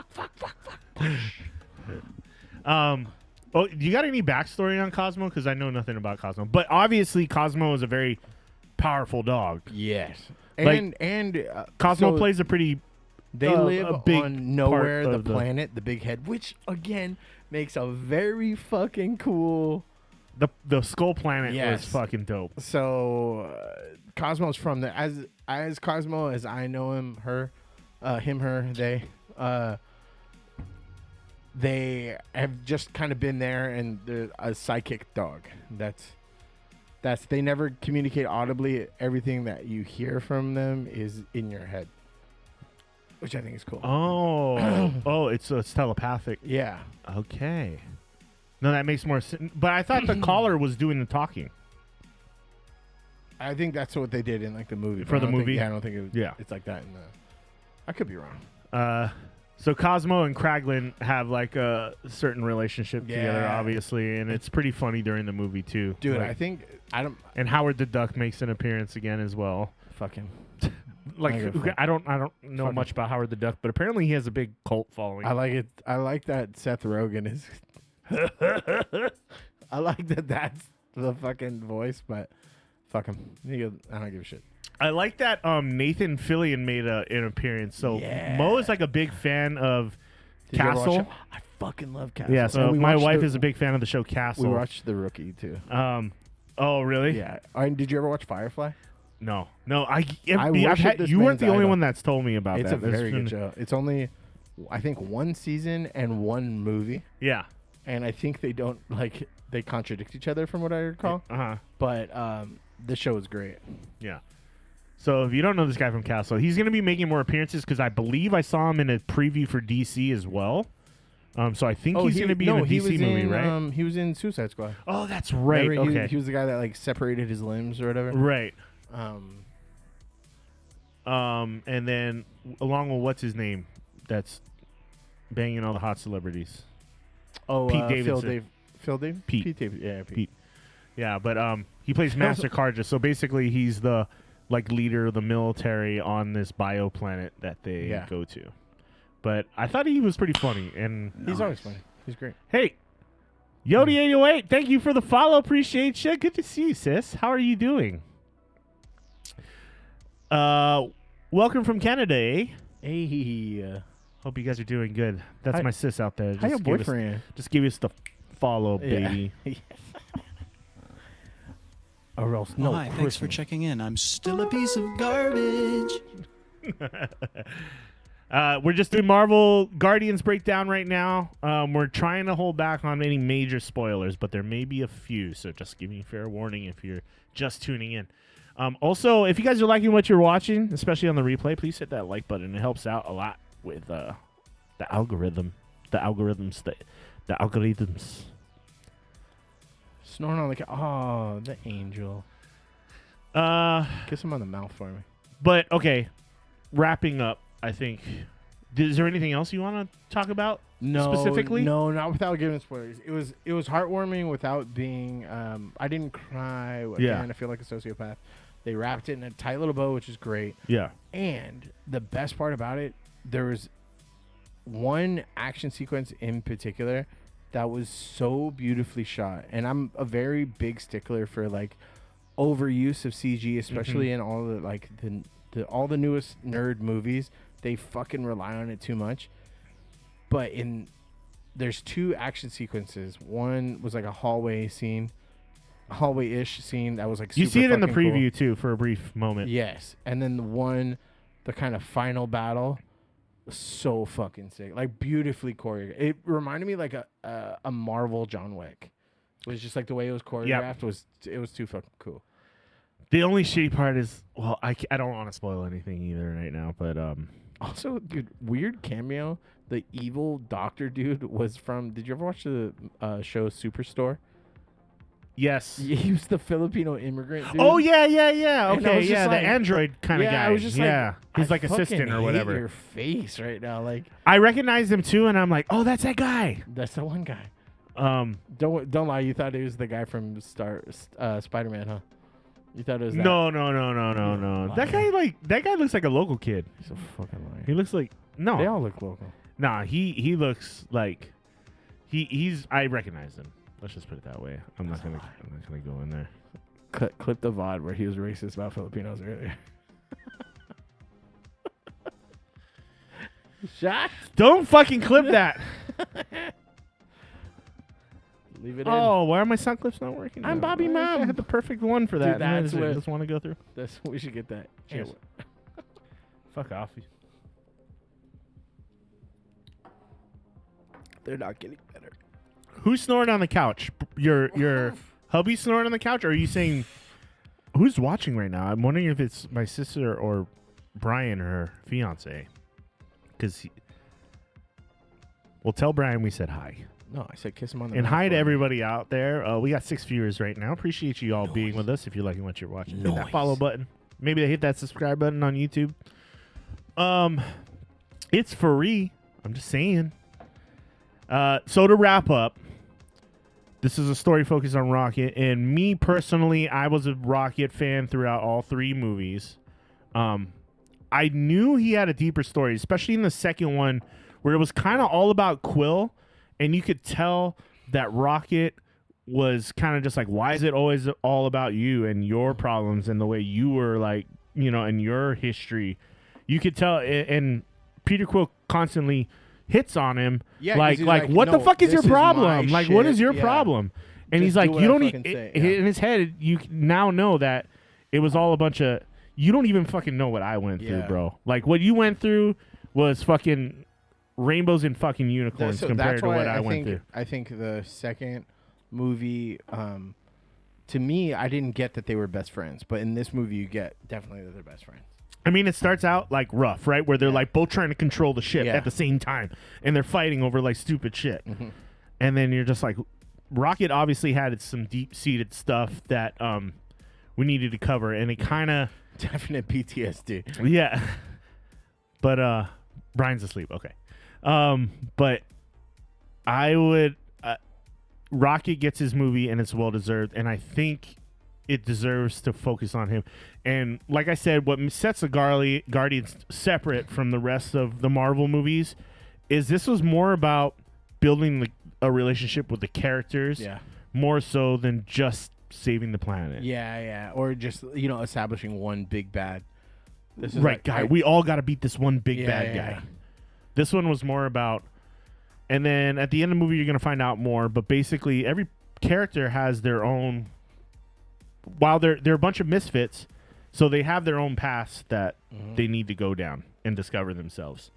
Oh, you got any backstory on Cosmo? Because I know nothing about Cosmo, but obviously Cosmo is a very powerful dog. Yes. Like, And Cosmo so plays a pretty. They a live big on Nowhere, part the of the- planet, the big head, which again makes a very fucking cool. The Skull Planet Yes. was fucking dope. So Cosmo's from there. As Cosmo as I know him, her, they have just kind of been there, and they're a psychic dog. That's they never communicate audibly. Everything that you hear from them is in your head, which I think is cool. Oh, it's telepathic. Yeah. Okay. No, that makes more sense. But I thought the caller was doing the talking. I think that's what they did in like the movie. For but I the don't think- movie? yeah, I don't think it was, Yeah. it's like that in the. I could be wrong. So Cosmo and Kraglin have like a certain relationship together, Yeah. obviously, and it's pretty funny during the movie too. Dude, Like- I think I don't and Howard the Duck makes an appearance again as well. fucking. Like I give a fuck. I don't know Fuck much about Howard the Duck, but apparently he has a big cult following. I like it. I like that Seth Rogen is. I like that that's the fucking voice, but fuck him. I don't give a shit. I like that Nathan Fillion made an appearance. So Yeah. Mo is like a big fan of Did you ever watch Castle. it? I fucking love Castle. Yeah, And so we my watched wife the- is a big fan of the show Castle. We watched The Rookie too. Oh, really? Yeah. And did you ever watch Firefly? No. I I've worship had, this you weren't man's the only idol. one that's told me about It's that. a There's very been- good show. It's only, I think, one season and one movie, Yeah. and I think they don't like they contradict each other from what I recall. Uh-huh. But the show is great. Yeah. So if you don't know this guy from Castle, he's going to be making more appearances because I believe I saw him in a preview for DC as well. So I think he's going to be in a DC movie, right? He was in Suicide Squad. Oh, that's right. Remember, Okay. he was the guy that like separated his limbs or whatever. Right. Um, And then along with what's his name, that's banging all the hot celebrities. oh, Pete Davidson. Phil David. Pete. Pete David. Yeah, Pete. Pete. Yeah, but he plays Master Carja. So basically, he's the like leader of the military on this bioplanet that they go to. But I thought he was pretty funny, and He's always funny. He's great. hey, Yodi808, thank you for the follow. Appreciate you. Good to see you, sis. How are you doing? Welcome from Canada, eh? Hey, Hope you guys are doing good. That's Hi- my sis out there. how your boyfriend? Just give us the follow, baby. Yeah. Or else, no. Hi, thanks for checking in. I'm still a piece of garbage. We're just doing Marvel Guardians breakdown right now. We're trying to hold back on any major spoilers, but there may be a few, so just give me fair warning if you're just tuning in. Also, if you guys are liking what you're watching, especially on the replay, please hit that like button. It helps out a lot with the algorithm. The algorithms. Snoring on the oh, the angel. Kiss him on the mouth for me. But okay, wrapping up. I think. Is there anything else you want to talk about? No, specifically? No, not without giving spoilers. It was heartwarming without being. I didn't cry. Yeah. I feel like a sociopath. They wrapped it in a tight little bow, which is great. Yeah. And the best part about it, there was one action sequence in particular that was so beautifully shot. And I'm a very big stickler for like overuse of CG, especially in all the like all the newest nerd movies. They fucking rely on it too much. But there's two action sequences. One was like a hallway-ish scene that was like You super see it in the fucking cool. preview too for a brief moment. Yes, and then the kind of final battle, so fucking sick, like beautifully choreographed. It reminded me like a Marvel John Wick. It was just like the way it was choreographed was too fucking cool. The only shitty part is, well, I don't want to spoil anything either right now, but Also, dude, weird cameo. The evil doctor dude was from. Did you ever watch the show Superstore? yes. He was the Filipino immigrant dude. Oh yeah. And I Okay, was just yeah, like- the android kind of Yeah, guy. I was just like, he's I like assistant fucking or hate whatever. your face right now, like I recognized him too, and I'm like, oh, that's that guy. that's the one guy. Um, Don't lie. You thought he was the guy from Spider-Man, huh? You thought it was that? no. Liar. That guy looks like a local kid. He's a fucking liar. He looks like no. They all look local. Nah, he looks like he's. I recognize him. Let's just put it that way. I'm not gonna go in there. Clip the VOD where he was racist about Filipinos earlier. Shot. Don't fucking clip that. Leave it in. Oh, why are my sound clips not working? I'm now? Bobby I Mom. had the perfect one for that. Dude, and that's I what- just want to go through. We should get that. Cheers. Yeah, Fuck off. they're not getting better. Who's snoring on the couch? Your hubby snoring on the couch? Or are you saying who's watching right now? I'm wondering if it's my sister or Brian, her fiance. Because well, tell Brian we said hi. No, I said kiss him on the And mouth hi for to me. everybody out there. We got 6 viewers right now. Appreciate you all being with us. If you're liking what you're watching, hit that follow button. Maybe hit that subscribe button on YouTube. It's free. I'm just saying. So to wrap up, this is a story focused on Rocket, and me personally, I was a Rocket fan throughout all 3 movies. I knew he had a deeper story, especially in the second one, where it was kind of all about Quill. And you could tell that Rocket was kind of just like, why is it always all about you and your problems and the way you were like, and your history? You could tell, and Peter Quill constantly hits on him. Yeah, 'cause like, he's what the "No, fuck is your this is my problem? Like, what is shit." your Yeah. problem? And Just he's like, do what you I don't fucking say, in his head, you now know that it was all a bunch of, you don't even fucking know what I went through, Yeah. bro. Like, what you went through was fucking rainbows and fucking unicorns compared to what I went through. I think the second movie, to me, I didn't get that they were best friends, but in this movie, you get definitely that they're best friends. I mean, it starts out like rough, right? Where they're like both trying to control the ship Yeah. at the same time, and they're fighting over like stupid shit. Mm-hmm. And then you're just like, Rocket obviously had some deep-seated stuff that we needed to cover, and it kind of Definite PTSD. yeah. But Brian's asleep. Okay. But I would Rocket gets his movie and it's well deserved, and I think it deserves to focus on him. And like I said, what sets the Guardians separate from the rest of the Marvel movies is this was more about building a relationship with the characters, more so than just saving the planet. Yeah, or just establishing one big bad. This is Right, guy. We all got to beat this one big bad guy. Yeah. This one was more about, and then at the end of the movie, you're going to find out more. But basically, every character has their own. While they're a bunch of misfits, so they have their own paths that they need to go down and discover themselves.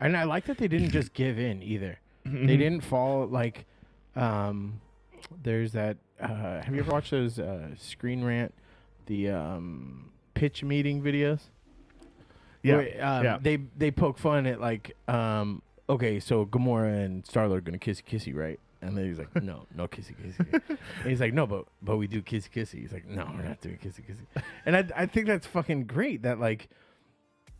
And I like that they didn't just give in either. They didn't fall like. There's that. Have you ever watched those Screen Rant, the pitch meeting videos? Yeah, Where, they poke fun at like, okay, so Gamora and Star-Lord gonna kissy, right? And then he's like, no kissy. And he's like, no, but we do kissy. He's like, no, we're not doing kissy. And I think that's fucking great that like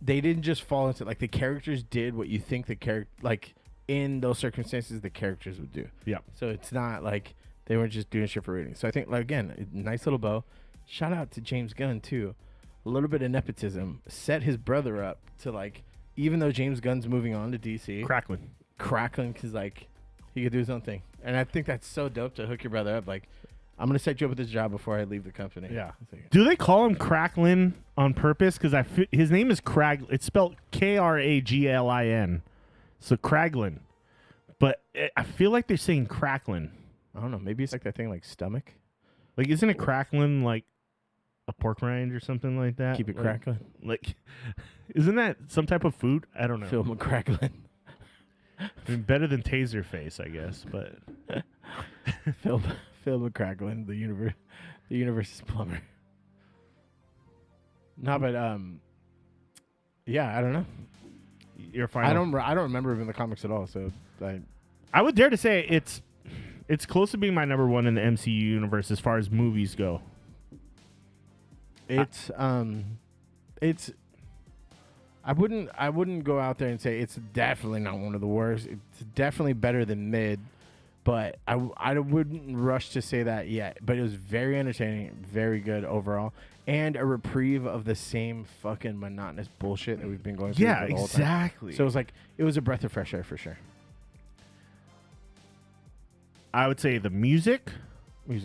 they didn't just fall into like the characters did what you think the character like in those circumstances the characters would do. Yeah. So it's not like they weren't just doing shit for ratings. So I think like again, a nice little bow. Shout out to James Gunn too. A little bit of nepotism set his brother up to like even though James Gunn's moving on to DC, crackling because like he could do his own thing. And I think that's so dope to hook your brother up. Like, I'm going to set you up with this job before I leave the company. Yeah. Do they call him Cracklin on purpose? Because his name is Crag. It's spelled Kraglin. So Kraglin. But I feel like they're saying Cracklin. I don't know. Maybe it's like that thing like stomach. Like, isn't it Cracklin like a pork rind or something like that? Keep it like, crackling. Like, isn't that some type of food? I don't know. Phil McCracklin. I mean, better than Taserface, I guess, but Phil McCracklin, the universe's plumber. No, but yeah, I don't know. You're fine. I don't remember him in the comics at all. So I would dare to say it's close to being my number one in the MCU universe as far as movies go. It's I wouldn't go out there and say it's definitely not one of the worst. It's definitely better than mid, but I wouldn't rush to say that yet. But it was very entertaining, very good overall, and a reprieve of the same fucking monotonous bullshit that we've been going through. Yeah, the whole exactly. Time. So it was a breath of fresh air for sure. I would say the music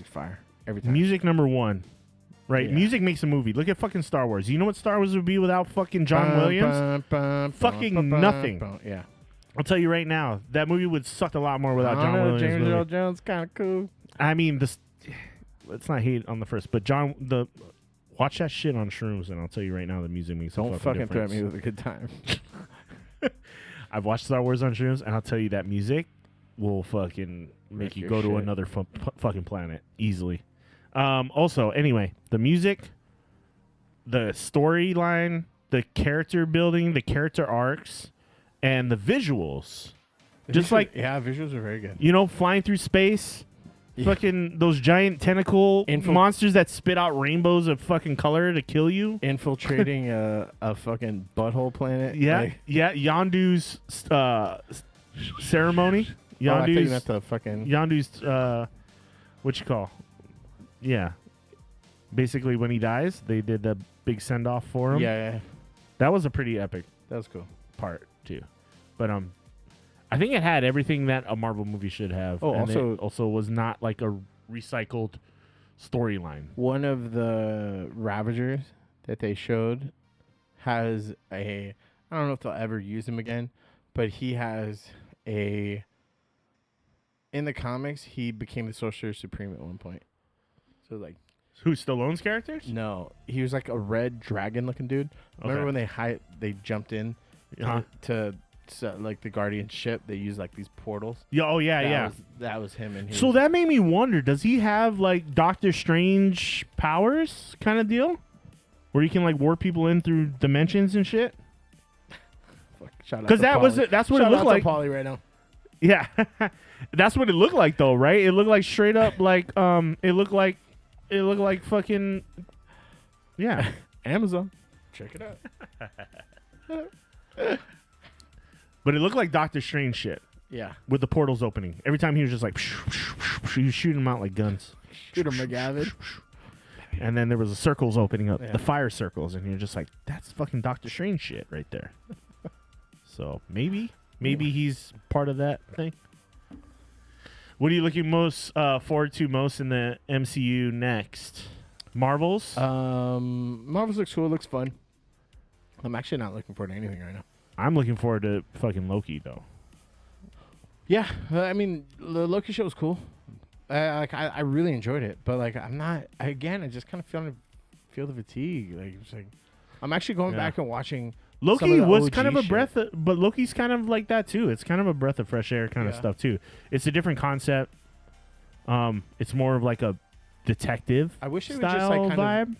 Fire every time. Music number one. Right, Yeah. Music makes a movie. Look at fucking Star Wars. You know what Star Wars would be without fucking John Williams? Fucking nothing. Yeah, I'll tell you right now, that movie would suck a lot more without John Williams. James movie. Earl Jones kind of cool. I mean, let's not hate on the first, but watch that shit on shrooms, and I'll tell you right now, the music makes Don't a fucking difference. threaten me with a good time. I've watched Star Wars on shrooms, and I'll tell you that music will fucking make you your go to shit. another fucking planet easily. Also, anyway, the music, the storyline, the character building, the character arcs, and the visuals. Visuals are very good. Flying through space, Yeah. fucking those giant tentacle monsters that spit out rainbows of fucking color to kill you. Infiltrating a fucking butthole planet. Yeah, like, Yondu's ceremony. I thought you Yondu's meant the fucking Yondu's what you call? Yeah, basically when he dies, they did the big send off for him. yeah. That was a pretty epic That was cool. part too. But I think it had everything that a Marvel movie should have. Oh, and also- it also was not like a recycled storyline. One of the Ravagers that they showed has I don't know if they'll ever use him again, but he has in the comics, he became the Sorcerer Supreme at one point. So like, Who, Stallone's characters? no, he was like a red dragon looking dude. Remember Okay. when they jumped in to like the Guardian ship? They used like these portals. Yeah. Oh yeah. That was him. And he So was, that made me wonder: does he have like Doctor Strange powers, kind of deal, where he can like warp people in through dimensions and shit? Because that's what it looked like. Paulie right now. Yeah, that's what it looked like, though, right? It looked like straight up like it looked like fucking yeah. Amazon. Check it out. But it looked like Doctor Strange shit. Yeah. with the portals opening. Every time he was just like, he was shooting them out like guns. Shoot him, McGavin. And then there was the circles opening up, Yeah. the fire circles, and you're just like, that's fucking Doctor Strange shit right there. So maybe he's part of that thing. What are you looking most forward to most in the MCU next? Marvels? Marvel's looks cool. Looks fun. I'm actually not looking forward to anything right now. I'm looking forward to fucking Loki though. Yeah, I mean, the Loki show was cool. I really enjoyed it, but like I'm not. Again, I just kind of feel the fatigue. Like it's like I'm actually going back and watching. Loki was kind of a shit. breath, but Loki's kind of like that too. It's kind of a breath of fresh air kind of stuff too. It's a different concept. It's more of like a detective. I wish it style was just like kind vibe. of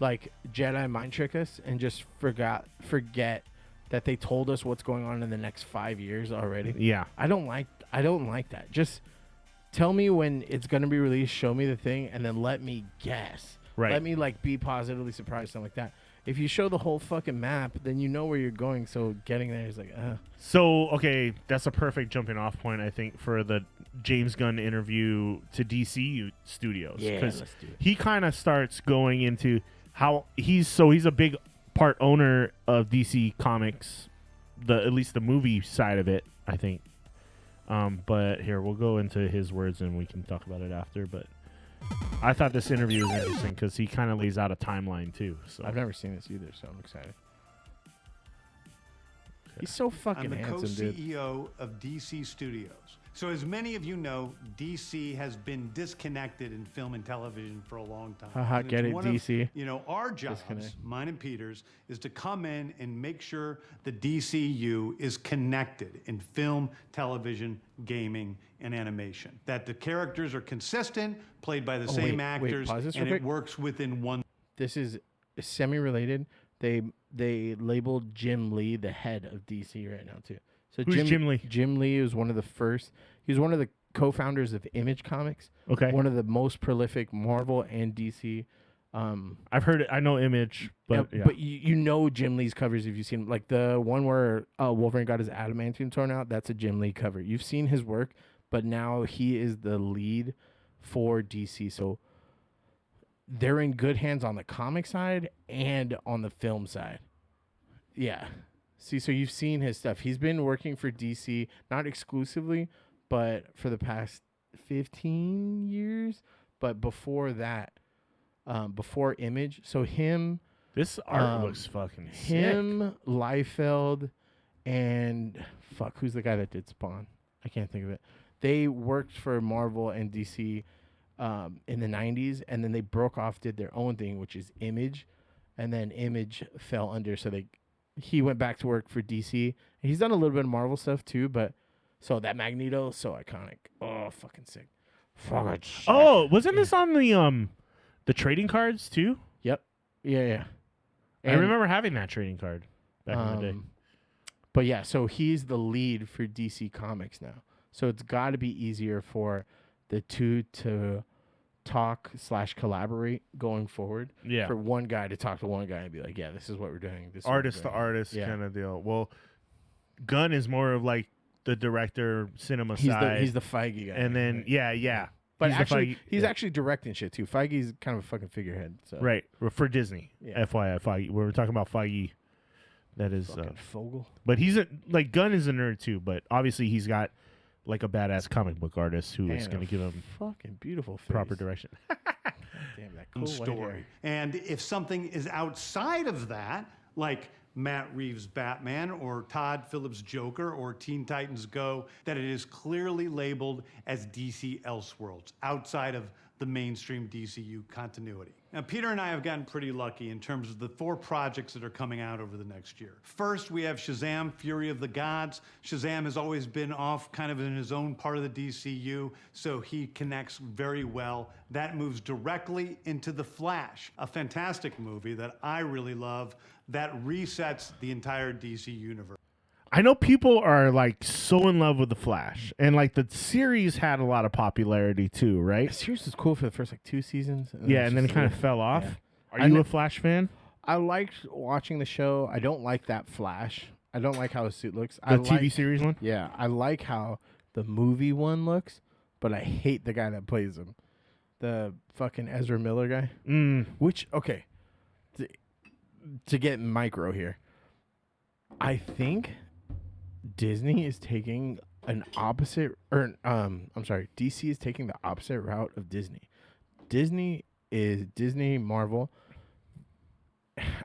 like Jedi mind trick us and just forget that they told us what's going on in the next 5 years already. Yeah, I don't like that. Just tell me when it's gonna be released, show me the thing, and then let me guess. Right. Let me like be positively surprised, something like that. If you show the whole fucking map, then you know where you're going. So getting there is like, So, okay, that's a perfect jumping off point, I think, for the James Gunn interview to DC Studios. Yeah, Because let's do it. he kind of starts going into how he's a big part owner of DC Comics, at least the movie side of it, I think. But here, we'll go into his words and we can talk about it after. But I thought this interview was interesting because he kind of lays out a timeline, too. So I've never seen this either, so I'm excited. He's so fucking I'm the handsome, dude. co-CEO of DC Studios. So as many of you know, DC has been disconnected in film and television for a long time. Haha, And get it's it, one of, DC. our jobs, Disconnect. mine and Peter's, is to come in and make sure the DCU is connected in film, television, gaming, and animation. That the characters are consistent, played by the same wait, actors, pause this and real it quick. works within one. This is semi-related. They labeled Jim Lee the head of DC right now too. So Who's Jim Lee? Jim Lee is one of the first. He was one of the co-founders of Image Comics. Okay. One of the most prolific Marvel and DC. I've heard it. I know Image, but yeah. But you know Jim Lee's covers if you've seen like the one where Wolverine got his adamantium torn out. That's a Jim Lee cover. You've seen his work, but now he is the lead for DC. So they're in good hands on the comic side and on the film side. Yeah. See, so you've seen his stuff. He's been working for DC, not exclusively, but for the past 15 years. But before that, before Image, so him, This art looks fucking sick. him, Liefeld, and fuck, who's the guy that did Spawn? I can't think of it. They worked for Marvel and DC in the 90s, and then they broke off, did their own thing, which is Image, and then Image fell under, so he went back to work for DC. And he's done a little bit of Marvel stuff too, but so that Magneto, so iconic. Oh, fucking sick. Fucking sick. Oh, wasn't this on the trading cards too? Yep. Yeah. I remember having that trading card back in the day. But yeah, so he's the lead for DC Comics now. So it's got to be easier for the two to talk / collaborate going forward. Yeah. For one guy to talk to one guy and be like, yeah, this is what we're doing. This is Artist what to we're doing. artist Yeah. kind of deal. Well, Gunn is more of like the director cinema He's side. he's the Feige guy. and then right? yeah. But He's the actually, Feige- he's yeah. actually directing shit too. Feige's kind of a fucking figurehead. So. right for Disney. Yeah. FYI, Feige. We're talking about Feige. That is, Fucking Fogel. but he's like Gunn is a nerd too. But obviously he's got like a badass comic book artist who is Man, going to a give him fucking beautiful face. proper direction. Damn, that cool white story. hair. And if something is outside of that, like Matt Reeves' Batman or Todd Phillips' Joker or Teen Titans Go, that it is clearly labeled as DC Elseworlds, outside of the mainstream DCU continuity. Now, Peter and I have gotten pretty lucky in terms of the 4 projects that are coming out over the next year. First, we have Shazam! Fury of the Gods. Shazam has always been off kind of in his own part of the DCU, so he connects very well. That moves directly into The Flash, a fantastic movie that I really love that resets the entire DC universe. I know people are like so in love with the Flash, and like the series had a lot of popularity too, right? The series was cool for the first like 2 seasons. Yeah, and then it kind of fell off. yeah. Are I you kn- a Flash fan? I liked watching the show. I don't like that Flash. I don't like how his suit looks. The TV series one? Yeah, I like how the movie one looks, but I hate the guy that plays him. The fucking Ezra Miller guy. Which, okay, to get micro here, I think Disney is taking an opposite, or I'm sorry, DC is taking the opposite route of Disney. Disney, Marvel.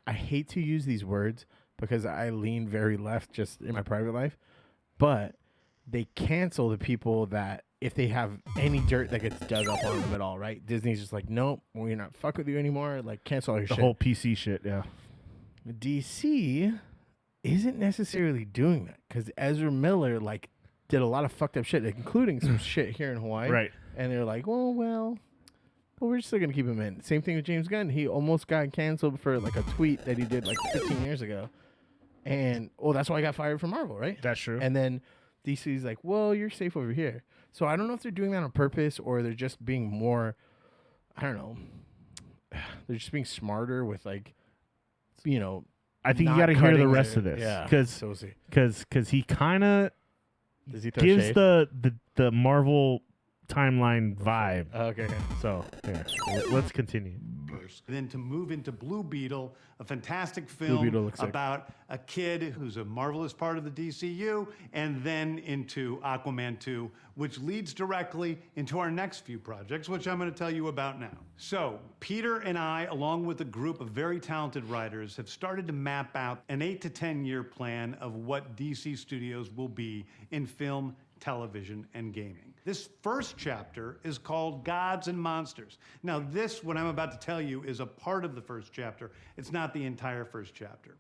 I hate to use these words because I lean very left just in my private life, but they cancel the people that if they have any dirt that gets dug up on them at all, right? Disney's just like, nope, we're not fuck with you anymore. Like, cancel all your shit. The whole PC shit, yeah. DC isn't necessarily doing that because Ezra Miller, like, did a lot of fucked up shit, including some shit here in Hawaii. Right. And they're like, well, we're still going to keep him in. Same thing with James Gunn. He almost got canceled for, like, a tweet that he did, like, 15 years ago. And, that's why he got fired from Marvel, right? That's true. And then DC's like, well, you're safe over here. So I don't know if they're doing that on purpose or they're just being more, I don't know. They're just being smarter with, like, I think you not got to hear the cutting rest it. of this. Yeah. Because So we'll see. he kind of Does he throw gives shade? the Marvel timeline vibe. Okay. So, yeah, let's continue. Then to move into Blue Beetle, a fantastic Blue film Beetle looks sick. about a kid who's a marvelous part of the DCU, and then into Aquaman 2, which leads directly into our next few projects, which I'm going to tell you about now. So, Peter and I, along with a group of very talented writers, have started to map out an 8 to 10 year plan of what DC Studios will be in film, television, and gaming. This first chapter is called Gods and Monsters. Now, what I'm about to tell you, is a part of the first chapter. It's not the entire first chapter.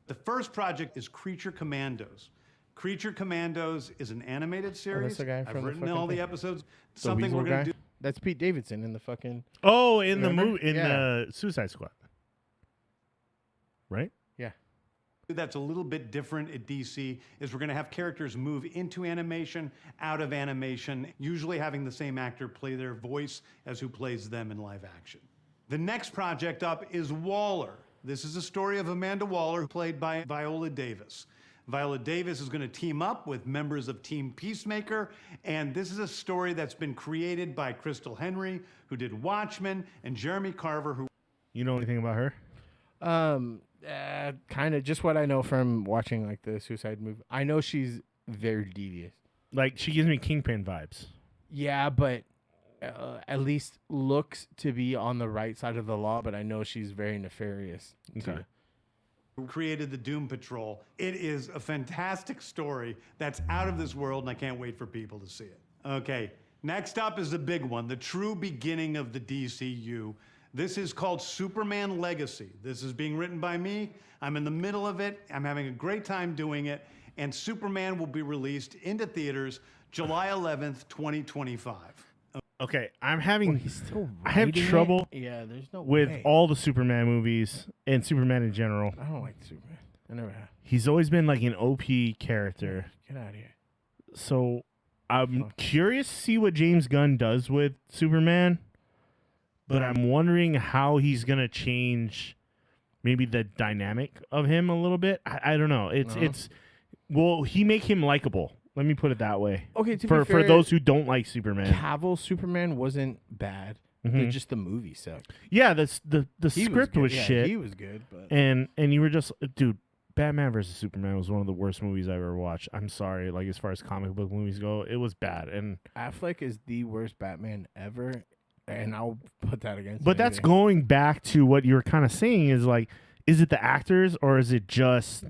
The first project is Creature Commandos. Creature Commandos is an animated series. the guy I've from the written fucking all the thing. episodes. The Something weasel we're going guy? to do. That's Pete Davidson in the fucking. Oh, in the Remember? movie, in Yeah. the Suicide Squad. Right? Yeah. That's a little bit different at DC is we're going to have characters move into animation, out of animation, usually having the same actor play their voice as who plays them in live action. The next project up is Waller. This is a story of Amanda Waller, played by Viola Davis. Viola Davis is going to team up with members of Team Peacemaker, and this is a story that's been created by Crystal Henry, who did Watchmen, and Jeremy Carver, who... You know anything about her? Kind of just what I know from watching like the Suicide movie. I know she's very devious. Like, she gives me Kingpin vibes. Yeah, but at least looks to be on the right side of the law. But I know she's very nefarious. Okay. who created the Doom Patrol. It is a fantastic story that's out of this world, and I can't wait for people to see it. Okay, next up is the big one, the true beginning of the DCU. This is called Superman Legacy. This is being written by me. I'm in the middle of it. I'm having a great time doing it. And Superman will be released into theaters July 11th, 2025. Okay, I'm having He's still I have writing trouble it? Yeah, there's no with way. all the Superman movies and Superman in general. I don't like Superman. I never have. He's always been like an OP character. Get out of here. So I'm curious to see what James Gunn does with Superman, but I'm wondering how he's gonna change maybe the dynamic of him a little bit. I don't know. Will he make him likable? Let me put it that way. Okay, to For be fair, those who don't like Superman. Cavill Superman wasn't bad. Just the movie sucked. Yeah, the He script good. was Yeah, shit. He was good, but And you were just, dude, Batman versus Superman was one of the worst movies I ever watched. I'm sorry, like as far as comic book movies go, it was bad. And Affleck is the worst Batman ever, and I'll put that against. but that's anything. going back to what you were kind of saying is like, is it the actors or is it just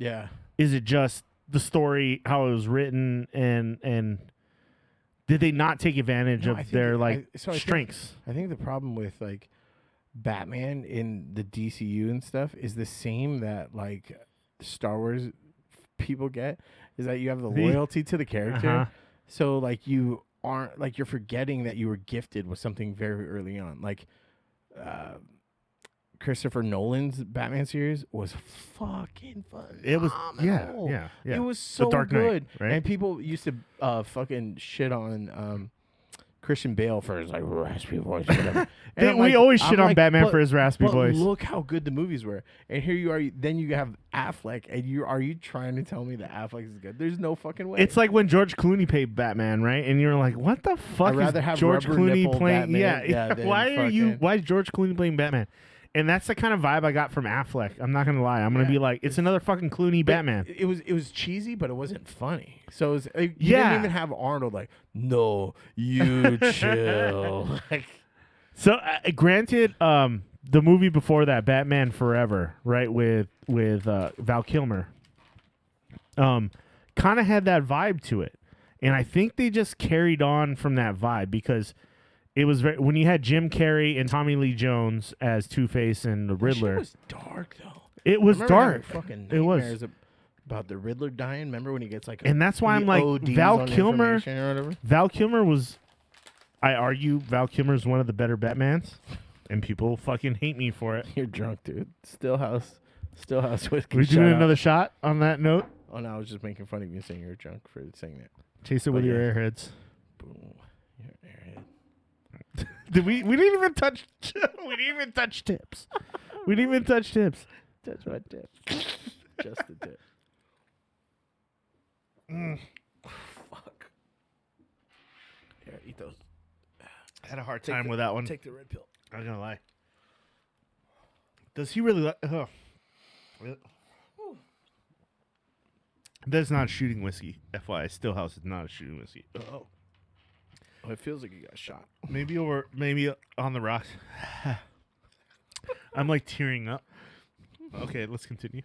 the story, how it was written, and did they not take advantage No, of I think their I think- strengths? I think the problem with like Batman in the DCU and stuff is the same that like Star Wars people get, is that you have the loyalty to the character. Uh-huh. So like you aren't like you're forgetting that you were gifted with something very early on. Like Christopher Nolan's Batman series was fucking fun. It was yeah. It was The so Dark Knight, good. right? And people used to fucking shit on Christian Bale for his like raspy voice. Whatever. And We always shit on Batman but- for his raspy but voice. Look how good the movies were, and here you are. Then you have Affleck, and are you trying to tell me that Affleck is good? There's no fucking way. It's like when George Clooney played Batman, right? And you're like, what the fuck I'd rather is have George rubber Clooney nipple playing? Batman, yeah, than why are you? fucking- Why is George Clooney playing Batman? And that's the kind of vibe I got from Affleck. I'm not gonna lie. I'm gonna be like, it's another fucking Clooney Batman. It was cheesy, but it wasn't funny. So it was, you Yeah. didn't even have Arnold like, no, you chill. Like, So, granted, the movie before that, Batman Forever, right, with Val Kilmer, kind of had that vibe to it, and I think they just carried on from that vibe because it was when you had Jim Carrey and Tommy Lee Jones as Two-Face and the Riddler. It was dark though. It was I remember having dark. Fucking It was. nightmares about the Riddler dying. Remember when he gets like, And that's why he I'm like, ODs Val on Kilmer. information or whatever. Val Kilmer was, I argue, Val Kilmer is one of the better Batmans, and people fucking hate me for it. You're drunk, dude. Stillhouse whiskey. We Shut doing up. another shot on that note. Oh no, I was just making fun of you saying you're drunk for saying that. Chase it with your airheads. Boom. You're an airhead. We didn't even touch we didn't even touch tips. We didn't even touch tips. That's my tip. Just the tip. Fuck. Here, eat those. I had a hard time with that one. Take the red pill. I'm not gonna lie. Does he really like That's not shooting whiskey. FYI, Stillhouse is not a shooting whiskey. Oh, it feels like you got shot. Maybe on the rocks. I'm like tearing up. Okay, let's continue.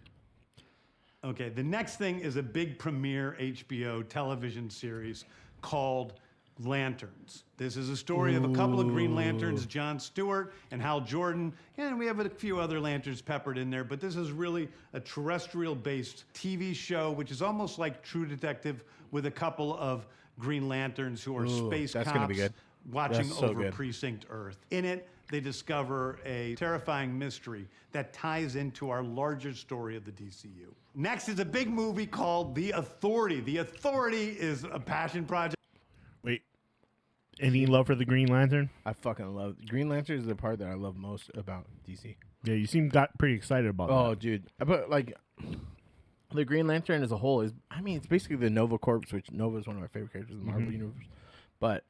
Okay, the next thing is a big premiere HBO television series called Lanterns. This is a story of a couple of Green Lanterns, Jon Stewart and Hal Jordan, and we have a few other lanterns peppered in there, but this is really a terrestrial-based TV show, which is almost like True Detective with a couple of Green Lanterns who are space that's cops gonna be good. watching That's so over good. Precinct Earth. In it, they discover a terrifying mystery that ties into our larger story of the DCU. Next is a big movie called The Authority. The Authority is a passion project. Wait. Any love for the Green Lantern? I fucking love Green Lantern is the part that I love most about DC. Yeah, you seem pretty excited about Oh, that. dude. But like the Green Lantern as a whole is, I mean, it's basically the Nova Corps, which Nova is one of my favorite characters in the Marvel universe. But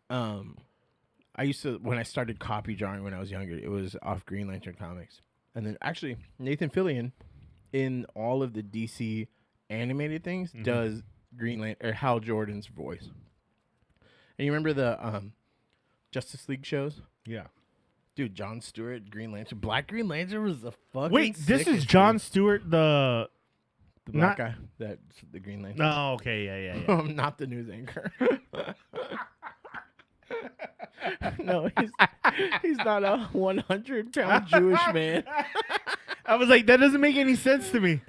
I used to, when I started copy drawing when I was younger, it was off Green Lantern comics. And then actually Nathan Fillion in all of the DC animated things does Green Lantern or Hal Jordan's voice. And you remember the Justice League shows? Yeah. Dude, Jon Stewart, Green Lantern. Black Green Lantern was the fucking Wait, this is sickest, John dude. Stewart, the Black not- guy. That's the Green Lantern. Oh, okay, yeah. Not the news anchor. No, he's not a 100-pound Jewish man. I was like, that doesn't make any sense to me.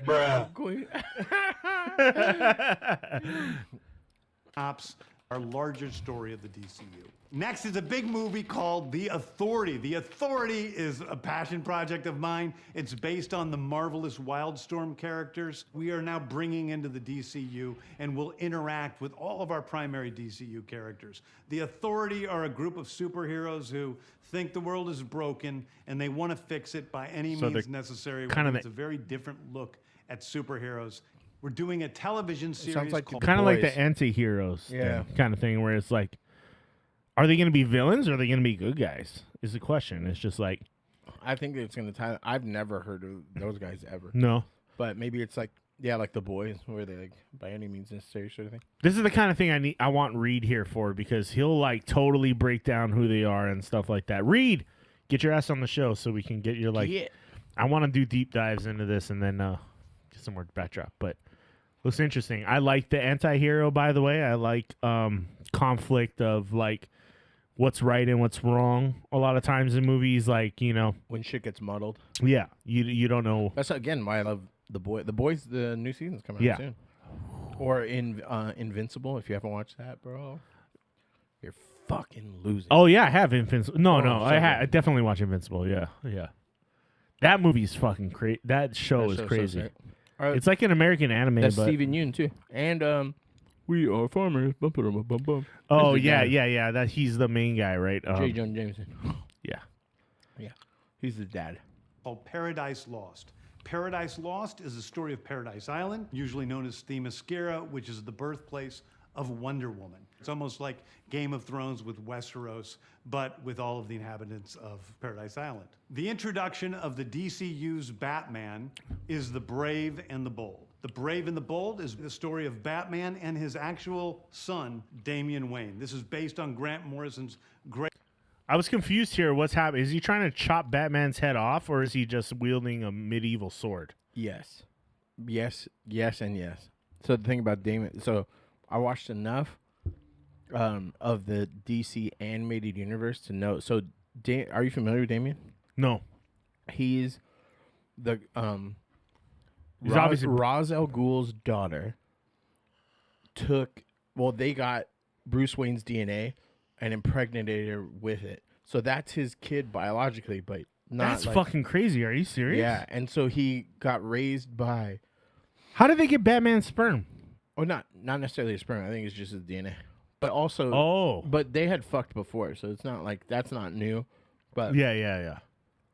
Ops, our larger story of the DCU. Next is a big movie called The Authority. The Authority is a passion project of mine. It's based on the marvelous Wildstorm characters we are now bringing into the DCU and will interact with all of our primary DCU characters. The Authority are a group of superheroes who think the world is broken and they want to fix it by any So means they're necessary. kind of It's a very different look at superheroes. We're doing a television series like called Kind of like Boys. the anti-heroes Yeah. kind of thing where it's like, are they going to be villains or are they going to be good guys is the question. It's just like, I think it's going to tie. I've never heard of those guys ever. no. But maybe it's like, yeah, like the boys, where they like by any means necessary sort of thing. This is the kind of thing I want Reed here for because he'll like totally break down who they are and stuff like that. Reed, get your ass on the show so we can get your like, Yeah. I want to do deep dives into this and then get some more backdrop. But looks interesting. I like the anti-hero, by the way. I like conflict of like what's right and what's wrong. A lot of times in movies, like, you know, When shit gets muddled. yeah, you don't know. That's again why I love the boy. The boys. The new season's coming Yeah. out soon. Or in Invincible, if you haven't watched that, bro, you're fucking losing. Oh yeah, I have Invincible. No, Oh, no, so I good. definitely watch Invincible. Yeah, yeah. That movie's fucking crazy. That show That is show's so crazy. sick. All right, It's like an American anime, that's but Steven Yeun too, and We are farmers. Bum, bum, bum, bum, bum. Oh That's the yeah, dad. yeah. That he's the main guy, right? J. Jonah Jameson. Yeah. Yeah, he's the dad. Called Paradise Lost. Paradise Lost is the story of Paradise Island, usually known as Themyscira, which is the birthplace of Wonder Woman. It's almost like Game of Thrones with Westeros, but with all of the inhabitants of Paradise Island. The introduction of the DCU's Batman is The Brave and the Bold. The Brave and the Bold is the story of Batman and his actual son, Damian Wayne. This is based on Grant Morrison's great I was confused here. What's happening? Is he trying to chop Batman's head off, or is he just wielding a medieval sword? Yes, and yes. So the thing about Damon, so I watched enough of the DC animated universe to know. So, are you familiar with Damien? No. He's the He's obviously Ra's al Ghul's daughter. They got Bruce Wayne's DNA and impregnated her with it. So that's his kid biologically, but not. That's like, fucking crazy. Are you serious? Yeah, and so he got raised by. How did they get Batman's sperm? Oh, not necessarily his sperm. I think it's just his DNA. But also, Oh. but they had fucked before, so it's not like that's not new. But Yeah.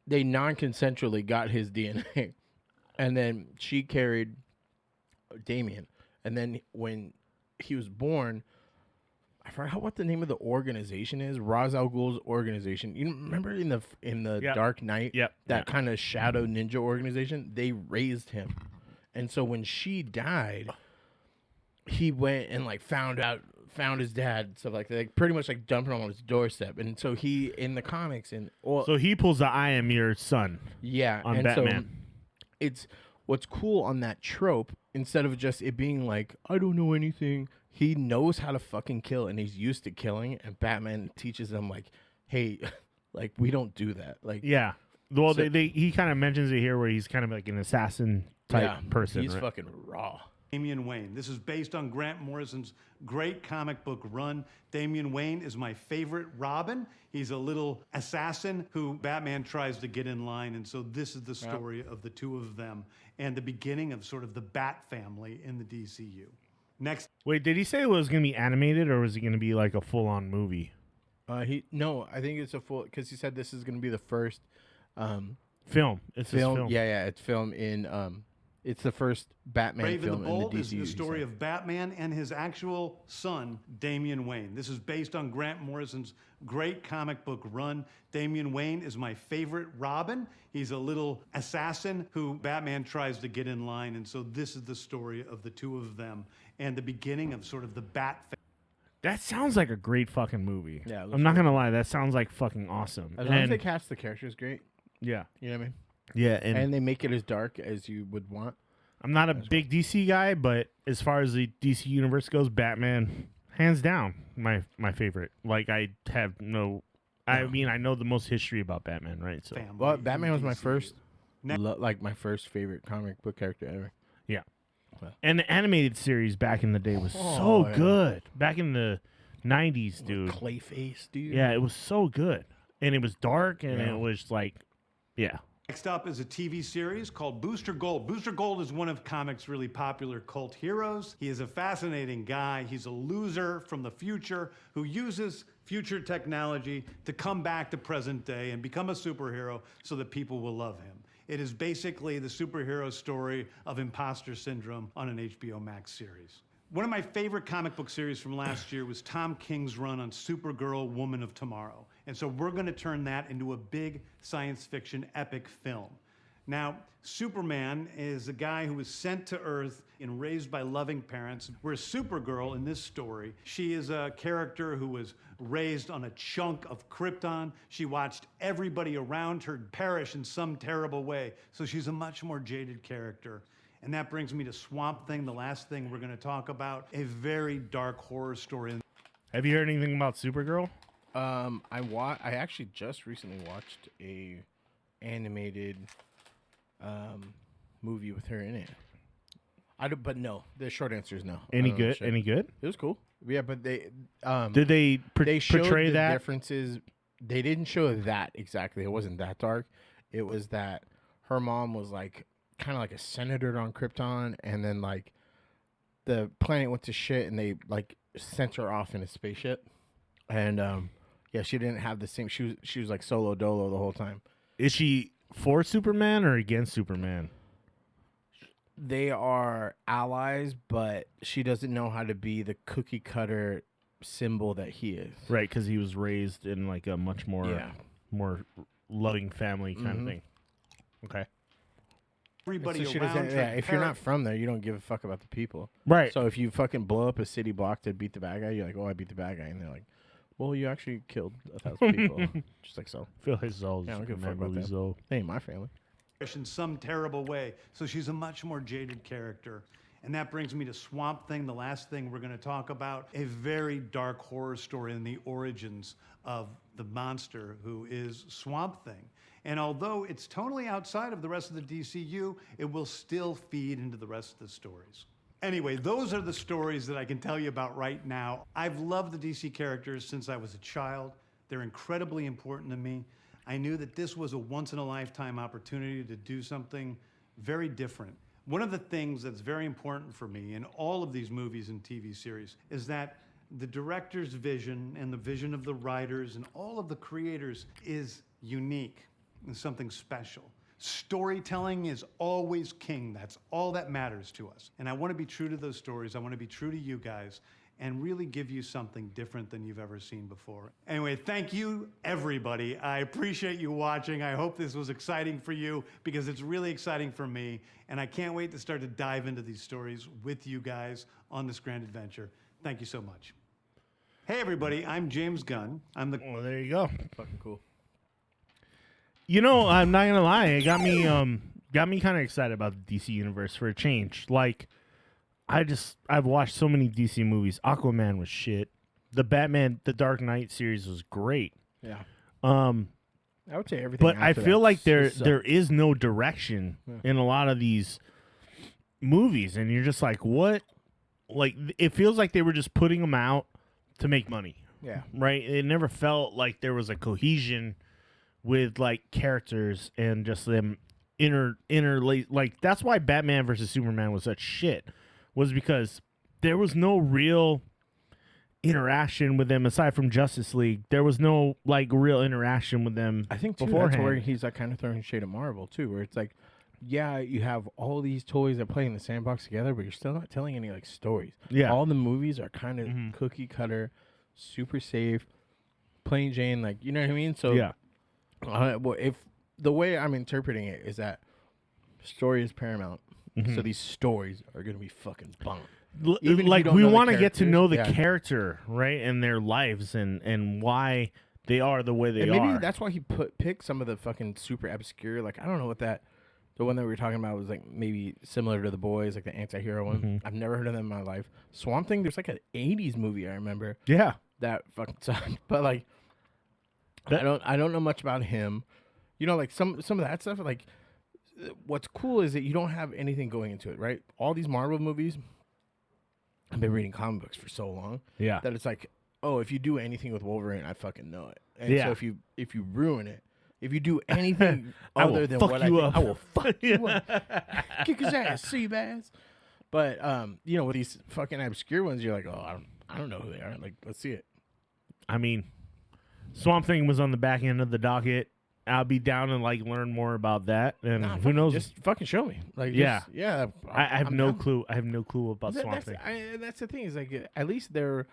they non-consensually got his DNA, and then she carried Damien. And then when he was born, I forgot what the name of the organization is. Ra's al Ghul's organization. You remember in the Yep. Dark Knight? Yep. That kind of shadow ninja organization. They raised him, and so when she died, he went and like found his dad and stuff like that. Like, pretty much like dumping him on his doorstep. And so he in the comics So he pulls the "I am your son" yeah, on and Batman. so it's what's cool on that trope. Instead of just it being like I don't know anything. He knows how to fucking kill, and he's used to killing. And Batman teaches him, like, "Hey, like we don't do that." Like, Yeah. Well, So- he kind of mentions it here, where he's kind of like an assassin type person. He's right? fucking raw. Damian Wayne. This is based on Grant Morrison's great comic book run. Damian Wayne is my favorite Robin. He's a little assassin who Batman tries to get in line. And so this is the story of the two of them and the beginning of sort of the Bat family in the DCU. Next Wait, did he say it was going to be animated, or was it going to be like a full-on movie? I think it's a full because he said this is going to be the first Film. It's his film. film. Yeah, it's film in it's the first Batman Brave and film the Bold in the is DCU. the story of Batman and his actual son, Damian Wayne. This is based on Grant Morrison's great comic book run. Damian Wayne is my favorite Robin. He's a little assassin who Batman tries to get in line. And so this is the story of the two of them and the beginning of sort of the Bat family. That sounds like a great fucking movie. Yeah, it looks I'm not great. gonna lie. That sounds like fucking awesome. As long as And- they cast the characters great, yeah, you know what I mean? yeah. And they make it as dark as you would want. I'm not a big DC guy, but as far as the DC universe goes, Batman, hands down, my favorite. Like I know the most history about Batman, right? So family Well, in Batman was my DCU. first, like my first favorite comic book character ever. yeah. Well. And the animated series back in the day was Oh, so yeah. good. Back in the 90s, dude. Clayface, dude. Yeah, it was so good. And it was dark, and Yeah. it was like, yeah. Next up is a TV series called Booster Gold. Booster Gold is one of comics' really popular cult heroes. He is a fascinating guy. He's a loser from the future who uses future technology to come back to present day and become a superhero so that people will love him. It is basically the superhero story of imposter syndrome on an HBO Max series. One of my favorite comic book series from last year was Tom King's run on Supergirl, Woman of Tomorrow. And so we're going to turn that into a big science fiction epic film. Now, Superman is a guy who was sent to Earth and raised by loving parents, whereas Supergirl in this story, she is a character who was raised on a chunk of Krypton. She watched everybody around her perish in some terrible way, so she's a much more jaded character. And that brings me to Swamp Thing, the last thing we're going to talk about, a very dark horror story. Have you heard anything about Supergirl? I actually just recently watched a animated movie with her in it. But no. The short answer is no. I Any don't know good? shit. Any good? It was cool. Yeah, but they Did they, they showed portray the that? differences. They didn't show that exactly. It wasn't that dark. It was that her mom was like kind of like a senator on Krypton, and then like the planet went to shit, and they like sent her off in a spaceship, and yeah, she didn't have the same. She was like solo dolo the whole time. Is she for Superman or against Superman? They are allies, but she doesn't know how to be the cookie cutter symbol that he is. Right, because he was raised in like a much more Yeah. more loving family kind of thing. Okay. Everybody So she around doesn't, her. yeah, if you're not from there, you don't give a fuck about the people. Right. So if you fucking blow up a city block to beat the bad guy, you're like, oh, I beat the bad guy. And they're like, well, you actually killed 1,000 people. Just like so. Phil Hizzo's Yeah, I don't give a fuck about that. They ain't my family. in some terrible way. So she's a much more jaded character. And that brings me to Swamp Thing, the last thing we're going to talk about. A very dark horror story in the origins of the monster who is Swamp Thing. And although it's totally outside of the rest of the DCU, it will still feed into the rest of the stories. Anyway, those are the stories that I can tell you about right now. I've loved the DC characters since I was a child. They're incredibly important to me. I knew that this was a once-in-a-lifetime opportunity to do something very different. One of the things that's very important for me in all of these movies and TV series is that the director's vision and the vision of the writers and all of the creators is unique and something special. Storytelling is always king. That's all that matters to us. And I want to be true to those stories. I want to be true to you guys and really give you something different than you've ever seen before. Anyway, thank you, everybody. I appreciate you watching. I hope this was exciting for you because it's really exciting for me. And I can't wait to start to dive into these stories with you guys on this grand adventure. Thank you so much. Hey, everybody. I'm James Gunn. I'm the... Well, there you go. Fucking cool. You know, I'm not gonna lie. It got me kind of excited about the DC universe for a change. Like, I've watched so many DC movies. Aquaman was shit. The Batman, the Dark Knight series was great. Yeah. I would say everything. But I after feel that like sucks. there is no direction in a lot of these movies, and you're just like, what? Like, it feels like they were just putting them out to make money. Yeah. Right? It never felt like there was a cohesion with like characters and just them interlaced. Like, that's why Batman versus Superman was such shit, was because there was no real interaction with them aside from Justice League. There was no like real interaction with them. I think too, beforehand. that's where he's like kind of throwing shade at Marvel too, where it's like, yeah, you have all these toys that play in the sandbox together, but you're still not telling any like stories. Yeah. All the movies are kind of cookie cutter, super safe, plain Jane, like, you know what I mean? So Yeah. well, if the way I'm interpreting it is that story is paramount, so these stories are gonna be fucking bomb. Even if you like, don't we know the want to get to characters, know the yeah. character, right, and their lives and why they are the way they And maybe are. that's why he picked some of the fucking super obscure. Like, I don't know what that. The one that we were talking about was like maybe similar to The Boys, like the anti-hero one. I've never heard of them in my life. Swamp Thing, there's like an 80s movie I remember Yeah. that fucking sucked. But like, I don't know much about him. You know, like some of that stuff. Like, what's cool is that you don't have anything going into it, right? All these Marvel movies. I've been reading comic books for so long. Yeah. That it's like, oh, if you do anything with Wolverine, I fucking know it. And Yeah. so if you ruin it, if you do anything I will other than fuck what you I think, up. I will fuck you up. Kick his ass, sea bass. But you know, with these fucking obscure ones, you're like, oh, I don't know who they are. Like, let's see it. I mean, Swamp Thing was on the back end of the docket. I'll be down and like learn more about that. And Nah, who fuck it, knows? just fucking show me. Like, Yeah. just, yeah. I have I'm no down. clue. I have no clue about Swamp Thing. That's the thing. Is like, at least they're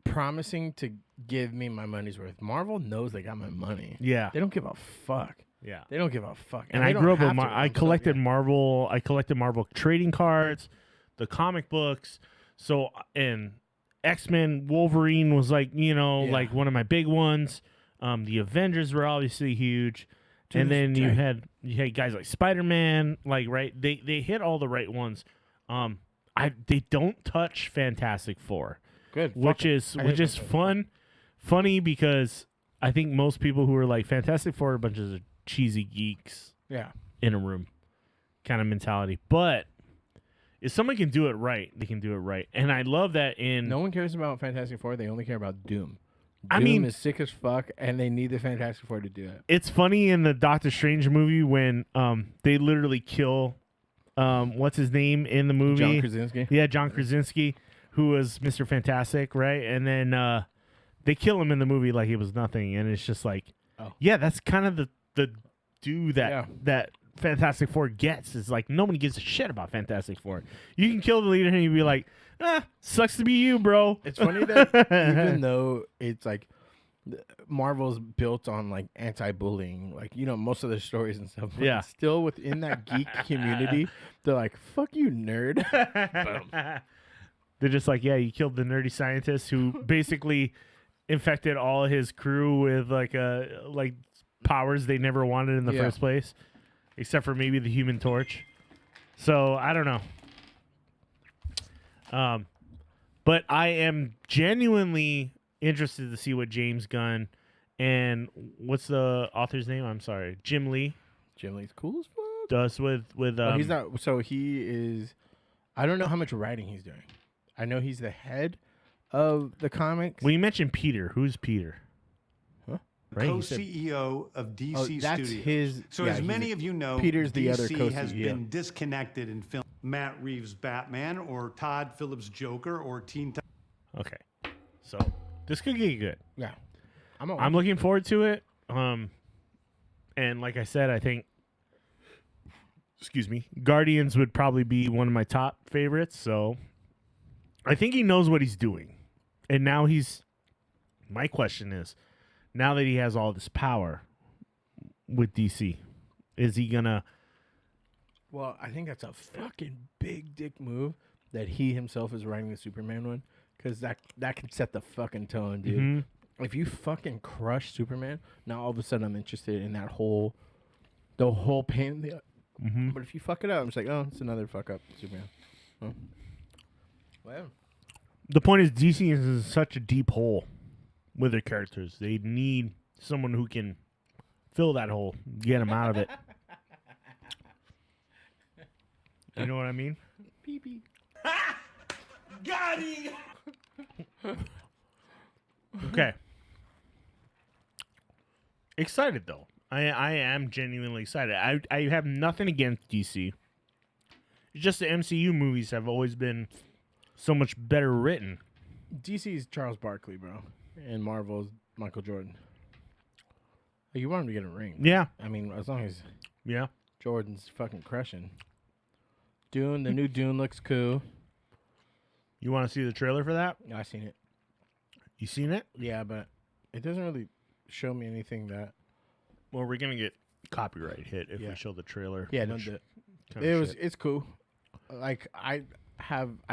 promising to give me my money's worth. Marvel knows they got my money. Yeah. They don't give a fuck. Yeah. They don't give a fuck. And they I don't grew up with have to I themselves, collected yeah. Marvel. I collected Marvel trading cards, the comic books. So, and X-Men, Wolverine was like, you know, Yeah. like one of my big ones. The Avengers were obviously huge. Dude, and then you right. had guys like Spider-Man, like, right? They hit all the right ones. They don't touch Fantastic Four, Good. which is funny because I think most people who are like Fantastic Four are a bunch of cheesy geeks Yeah. in a room kind of mentality. But if someone can do it right, they can do it right. And I love that in No one cares about Fantastic Four. They only care about Doom. I Doom mean- is sick as fuck, and they need the Fantastic Four to do it. it's funny in the Doctor Strange movie when they literally kill what's his name in the movie? John Krasinski. Yeah, John Krasinski, who was Mr. Fantastic, right? And then they kill him in the movie like it was nothing, and it's just like, yeah, that's kind of the do that Fantastic Four gets. Is like nobody gives a shit about Fantastic Four. You can kill the leader, and you'd be like, sucks to be you, bro. It's funny that even though it's like Marvel's built on like anti-bullying, like most of their stories and stuff. But Yeah. still within that geek community, they're like, "Fuck you, nerd." They're just like, yeah, you killed the nerdy scientist who basically infected all of his crew with like powers they never wanted in the first place, except for maybe the Human Torch. So I don't know. But I am genuinely interested to see what James Gunn and what's the author's name? I'm sorry, Jim Lee. Jim Lee's cool as fuck. Does with he's not. So he is. I don't know how much writing he's doing. I know he's the head of the comics. Well, you mentioned Peter. Who's Peter? Huh? Right? Co-CEO of DC that's Studios. his. So yeah, as he's many of you know, Peter's the DC other co-CEO. has been disconnected in film. Matt Reeves' Batman or Todd Phillips' Joker or Teen Titans. Okay, so this could get good. Yeah, I'm looking forward to it. And like I said, I think, Guardians would probably be one of my top favorites. So I think he knows what he's doing, and now my question is, now that he has all this power with DC, is he gonna? Well, I think that's a fucking big dick move that he himself is writing the Superman one, because that can set the fucking tone, dude. Mm-hmm. If you fucking crush Superman, now all of a sudden I'm interested in the whole pain in the. Mm-hmm. But if you fuck it up, I'm just like, oh, it's another fuck up Superman. Oh. Well, The point is, DC is in such a deep hole with their characters. They need someone who can fill that hole, get them out of it. You know what I mean? pee. Got him! Okay. Excited though. I am genuinely excited. I have nothing against DC. It's just the MCU movies have always been so much better written. DC's Charles Barkley, bro, and Marvel's Michael Jordan. Like, you want him to get a ring. Yeah. I mean, as long as Yeah. Jordan's fucking crushing. Dune, the new Dune looks cool. You want to see the trailer for that? I seen it. You seen it? Yeah, but it doesn't really show me anything that. Well, we're gonna get copyright hit if Yeah. we show the trailer. Yeah, no, which the, kinda it was. shit. It's cool. Like I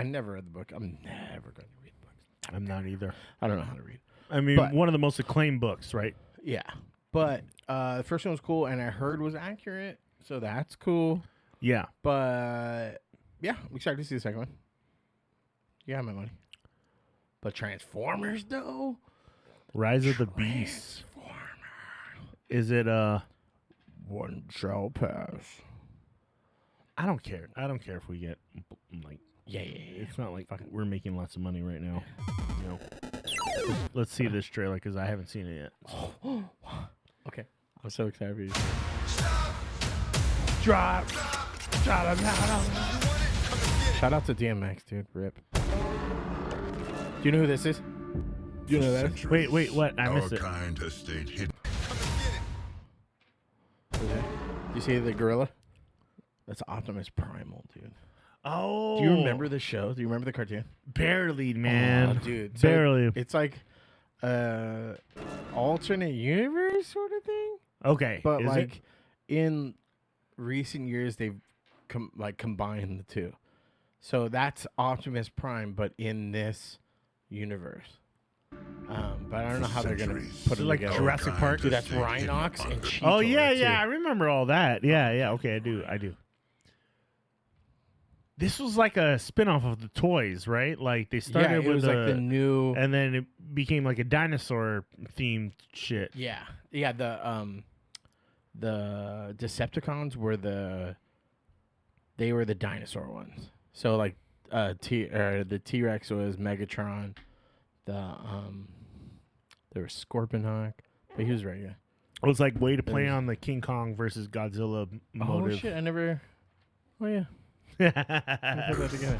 never read the book. I'm never going to read books. I'm not either. I don't know how to read. I mean, But- one of the most acclaimed books, right? Yeah, but the first one was cool, and I heard was accurate, so that's cool. Yeah. But yeah, I'm excited to see the second one. You got my money. But Transformers, though. Rise of the Beast. Is it One shall pass. I don't care. I don't care if we get like. Yeah. It's not like we're making lots of money right now. You know. Let's see this trailer because I haven't seen it yet. Okay, I'm so excited for you. Drop. Shout out to DMX, dude. Rip. Do you know who this is? Do you know who that is? Wait, what? I missed it. kind of state hit. Do you see the gorilla? That's Optimus Primal, dude. Oh. Do you remember the show? Do you remember the cartoon? Barely, man. Oh, dude. So Barely. It's like alternate universe sort of thing. Okay. But Is like it? in recent years they've combined the two. So that's Optimus Prime, but in this universe. But I don't know how they're gonna put it like together. Jurassic Park? Dude, that's Rhinox and Cheetor. Oh yeah, too. yeah. I remember all that. Yeah. Okay, I do. This was like a spin-off of the toys, right? Like they started Yeah, it with was like the new. and then it became like a dinosaur themed shit. Yeah. The Decepticons were the dinosaur ones. So like the T-Rex was Megatron. There was Scorponok, but he was right, yeah. It was like way to play on the King Kong versus Godzilla motive. Oh shit, I never. Oh yeah. Let me put that together.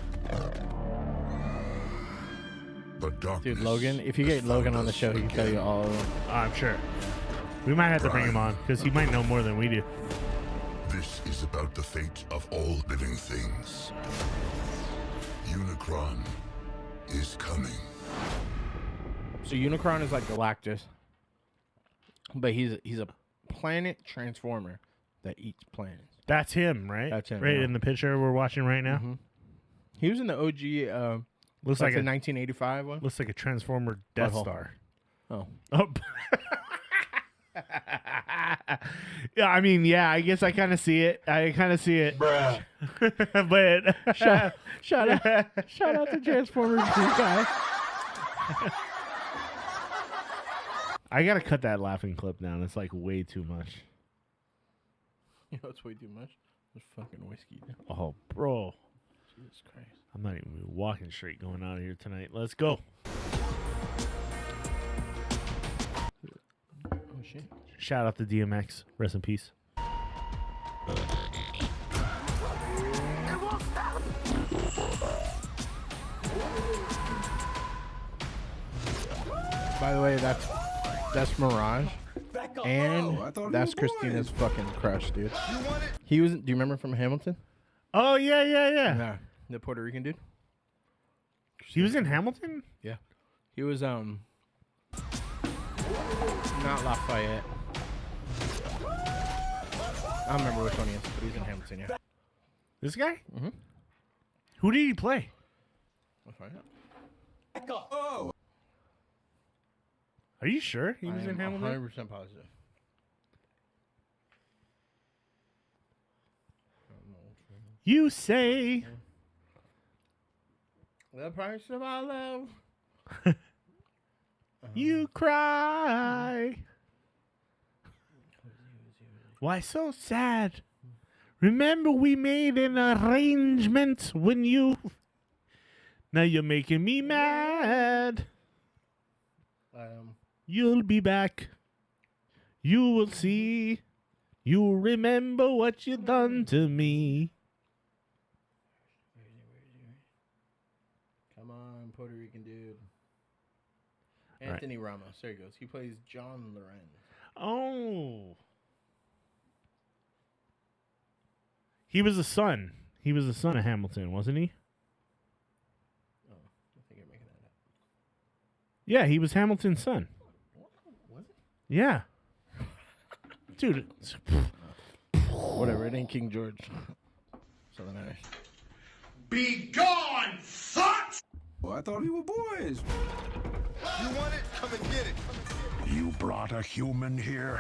Dude, Logan. If you get Logan on the show, he can tell you all of them. I'm sure. We might have to bring him on because he might know more than we do. This is about the fate of all living things. Unicron is coming. So Unicron is like Galactus, but he's a planet transformer that eats planets. That's him, right? That's him, Right yeah. in the picture we're watching right now. Mm-hmm. He was in the OG. Looks like the a 1985 one. looks like a Transformer Death Butthole. Star. Oh, Oh. Yeah, I mean, yeah, I guess I kind of see it. Bruh. But shout out to Transformers guy. I gotta cut that laughing clip down. It's like way too much. You know, it's way too much. There's fucking whiskey. Oh, bro. Jesus Christ. I'm not even walking straight going out of here tonight. Let's go. Oh shit. Shout out to DMX. Rest in peace. By the way, that's Mirage, and that's Christina's fucking crush, dude. He was. Do you remember from Hamilton? Oh, yeah. Yeah, the Puerto Rican dude. He was in Hamilton? Yeah, he was not Lafayette. I don't remember which one he is, but he's in Hamilton. Yeah. This guy? Mm-hmm. Who did he play? Lafayette. Are you sure he was in Hamilton? 100% positive. You say. The price of our love. You cry. Why so sad? Remember we made an arrangement when you... Now you're making me mad. You'll be back. You will see. You'll remember what you done to me. Come on, Puerto Rican dude. Right. Anthony Ramos. There he goes. He plays John Loren. Oh. He was a son. He was the son of Hamilton, wasn't he? Oh, I think you're making that up. Yeah, he was Hamilton's son. Was it? Yeah. Dude. Whatever. It ain't King George. Something Irish. Be gone, fuck! Well, I thought we were boys. You want it? Come and get it. You brought a human here?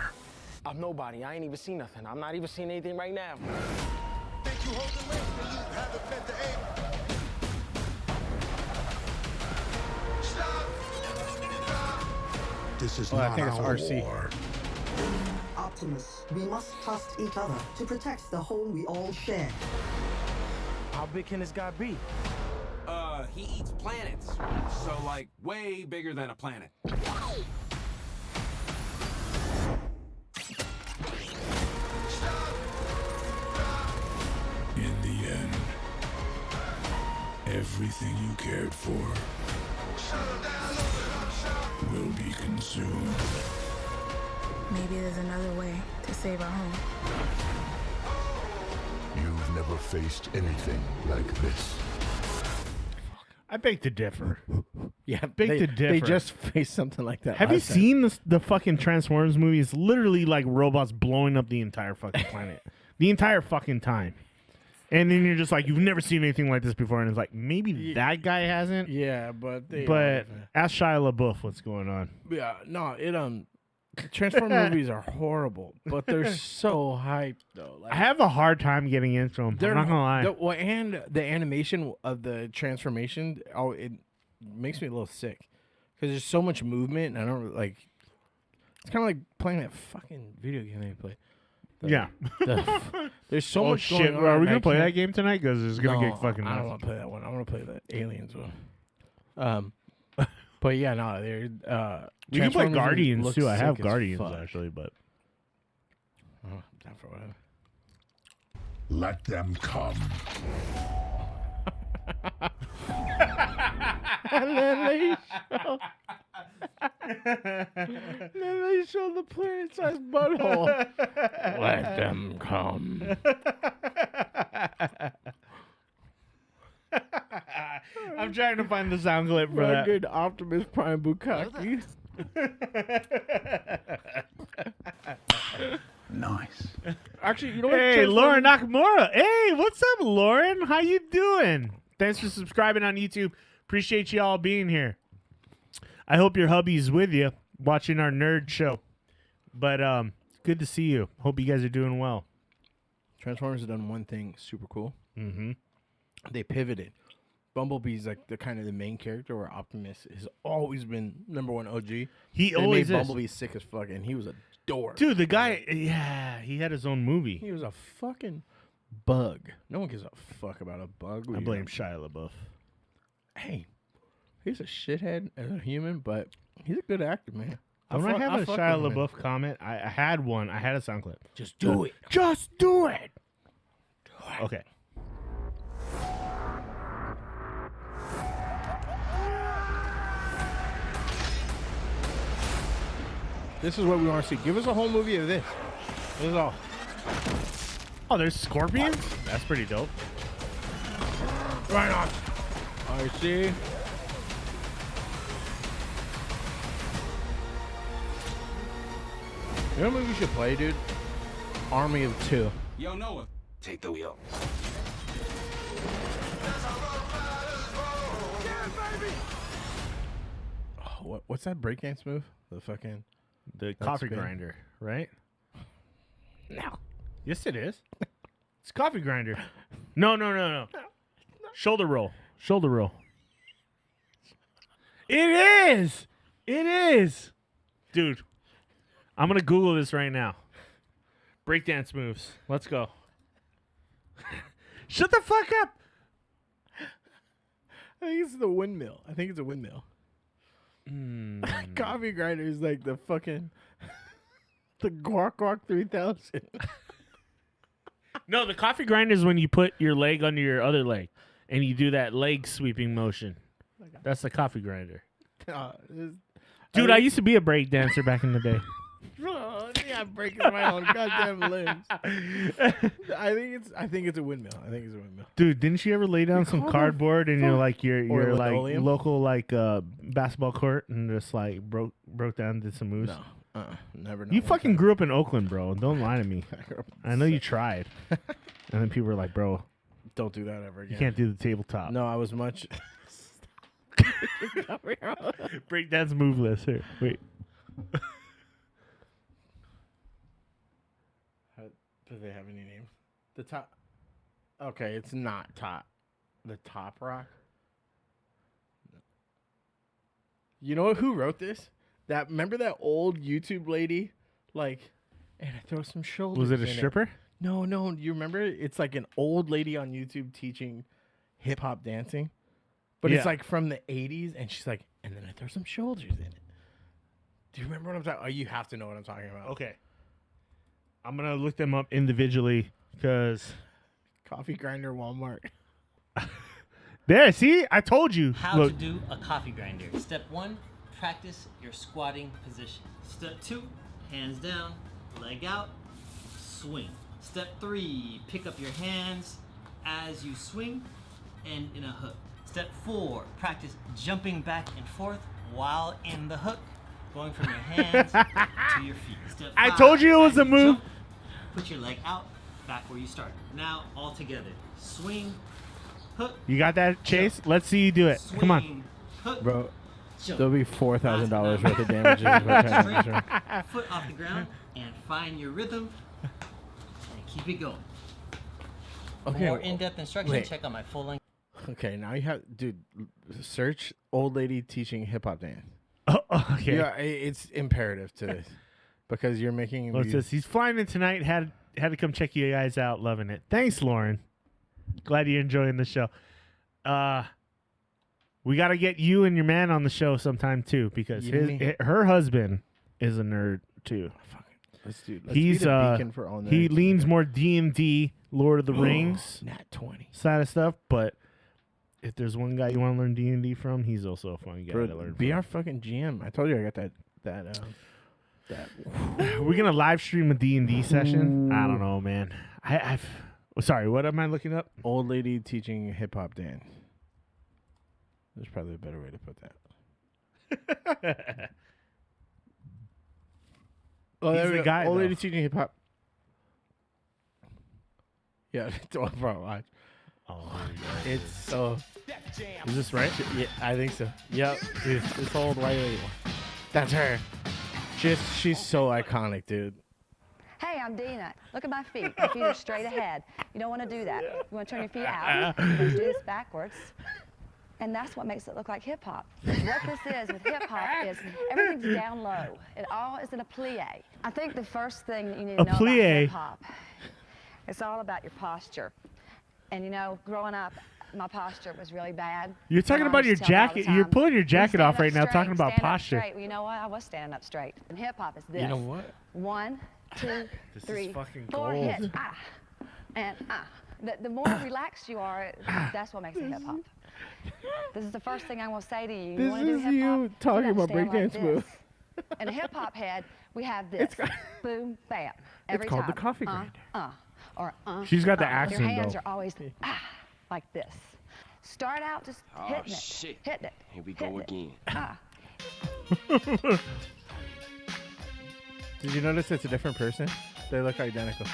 I'm nobody. I ain't even seen nothing. I'm not even seeing anything right now. Think you holding weight and you haven't met the aim. Stop. This is Oh, I not think it's our RC. war. Optimus, we must trust each other to protect the home we all share. How big can this guy be? He eats planets. So, like, way bigger than a planet. In the end, everything you cared for will be consumed. Maybe there's another way to save our home. You've never faced anything like this. I beg to differ. Yeah, Big they, to differ. They just faced something like that. Have you last time. seen the fucking Transformers movie? It's literally like robots blowing up the entire fucking planet. The entire fucking time. And then you're just like, you've never seen anything like this before. And it's like, maybe that guy hasn't. Yeah, but they. But ask Shia LaBeouf what's going on. Yeah, no, it Transformer movies are horrible, but they're so hyped though. Like, I have a hard time getting into them. I'm not gonna lie. Well, and the animation of the transformation, it makes me a little sick because there's so much movement, and I don't like. It's kind of like playing that fucking video game they play. Yeah. There's so Oh much shit! going on. Are we I gonna play that can't- game tonight? Because it's gonna No, get fucking. I don't nuts. want to play that one. I want to play the Aliens one. But yeah, no, they're. We can play Transformers Guardians looks too. I have sick as Guardians fuck. actually, but Oh, down for whatever. Let them come. And then they show the planet-sized butthole. Let them come. I'm trying to find the sound clip for that. Good Optimus Prime Bukkake. Nice. Actually, you know what? Hey, Lauren Nakamura. Hey, what's up, Lauren? How you doing? Thanks for subscribing on YouTube. Appreciate you all being here. I hope your hubby's with you watching our nerd show. But good to see you. Hope you guys are doing well. Transformers have done one thing super cool. Mm-hmm. They pivoted. Bumblebee's like the kind of the main character, where Optimus has always been #1 OG. He they always made is. Bumblebee sick as fuck, and he was a dork. Dude, the guy, yeah, he had his own movie. He was a fucking bug. No one gives a fuck about a bug. I blame Shia LaBeouf. Hey, he's a shithead as a human, but he's a good actor, man. Don't I have a fuck Shia with him, man. LaBeouf comment? I had one. I had a sound clip. Just do it. Just do it. Okay. This is what we want to see. Give us a whole movie of this. This is all. Oh, there's scorpions? That's pretty dope. Right on. I see. You know what movie we should play, dude? Army of Two. Yo, Noah, take the wheel. Oh, what's that breakdance move? The fucking... The coffee grinder, right? No. Yes, it is. It's coffee grinder. No. Shoulder roll. Shoulder roll. It is. It is. Dude, I'm going to Google this right now. Breakdance moves. Let's go. Shut the fuck up. I think it's the windmill. I think it's a windmill. Coffee grinder is like the fucking... the Guac 3000. No, the coffee grinder is when you put your leg under your other leg and you do that leg sweeping motion. That's the coffee grinder. Dude, I used to be a break dancer back in the day. I think I'm breaking my own goddamn limbs. I think it's a windmill. I think it's a windmill. Dude, didn't you ever lay down some cardboard in your like your like linoleum? local like basketball court and just like broke down, did some moves? No, never. You fucking grew up in Oakland, bro. Don't lie to me. I know you tried, and then people were like, "Bro, don't do that ever again. You can't do the tabletop." No, I was much. Break dance move list here. Wait. Do they have any names? The top. Okay, it's not top. The Top Rock. You know who wrote this? Remember that old YouTube lady? Like, and I throw some shoulders. Was it a in stripper? No. You remember? It's like an old lady on YouTube teaching hip hop dancing, but it's like from the 80s, and she's like, and then I throw some shoulders in it. Do you remember what I'm talking? Oh, you have to know what I'm talking about. Okay. I'm gonna look them up individually because Coffee grinder Walmart. There, see, I told you. How to do a coffee grinder. Step 1, practice your squatting position. Step 2, hands down, leg out, swing. Step 3, pick up your hands as you swing and in a hook. Step 4, practice jumping back and forth while in the hook, going from your hands to your feet. Step 5, I told you it was a move. Jump, put your leg out, back where you started. Now all together. Swing, hook. You got that, Chase? Jump, Let's see you do it. swing, Come on. Hook, Bro, jump. there'll be $4,000 worth of damages. Foot off the ground and find your rhythm and keep it going. For more in-depth instruction, check out my full length. Okay, now you have, dude, search old lady teaching hip hop dance. Oh, okay. Yeah, it's imperative to this because you're making. What's this? He's flying in tonight. Had to come check you guys out. Loving it. Thanks, Lauren. Glad you're enjoying the show. We got to get you and your man on the show sometime too because her husband is a nerd too. Let's He's be the beacon for all nerds. he leans more D&D Lord of the Rings Nat 20. side of stuff, but if there's one guy you want to learn D&D from, he's also a fun guy to learn Be from. our fucking GM. I told you I got that. We're gonna live stream a D&D session. I don't know, man. I've sorry. What am I looking up? Old lady teaching hip hop dance. There's probably a better way to put that. Oh, He's there we the go. guy, Old though. lady teaching hip hop. Yeah, bro. Watch. Oh, there you go. It's so. Is this right? Yeah, I think so. Yep, dude, this old white lady. That's her. She's so iconic, dude. Hey, I'm Dina. Look at my feet. My feet are straight ahead. You don't want to do that. You want to turn your feet out. You want to do this backwards. And that's what makes it look like hip hop. What this is with hip hop is everything's down low. It all is in a plie. I think the first thing that you need to know about hip hop, it's all about your posture. And you know, growing up, my posture was really bad. You're talking about your jacket. You're pulling your jacket off right now, talking about posture. Well, you know what? I was standing up straight. And hip hop is this. You know what? 1, 2, This 3, is fucking 4 gold. hits. And The more relaxed you are, that's what makes it hip hop. This is the first thing I want to say to you. This want to do is hip hop? you talking about breakdance moves. In a hip hop head, we have this. Boom, bam. Every called time. the coffee grinder. Or She's got the accent, Your hands though. are always like this. Start out just hitting it. Hitting it. Here we go again. Did you notice it's a different person? They look identical.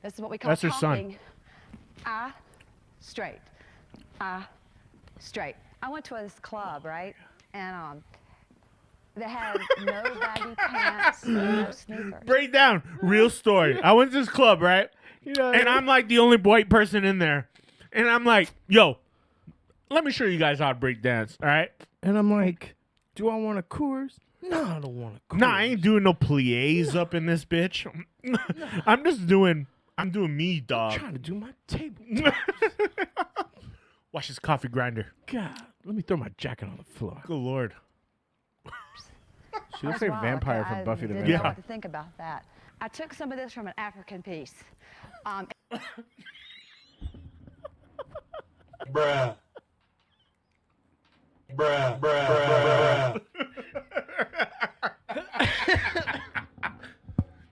This is what we call That's her son. popping. Straight. Straight. I went to this club, right? And they had no baggy pants, no sneakers. Break down. Real story. I went to this club, right? And I'm like the only white person in there. And I'm like, yo, let me show you guys how to break dance, all right? And I'm like, do I want a Coors? No, I don't want a Coors. Nah, I ain't doing no plies up in this bitch. I'm doing me, dog. I'm trying to do my table. Watch this coffee grinder. God, let me throw my jacket on the floor. Good Lord. She looks That's like a wild. vampire I from Buffy the didn't know Vampire. what to think about that. I took some of this from an African piece. Bruh. Bruh, bruh, bruh, bruh.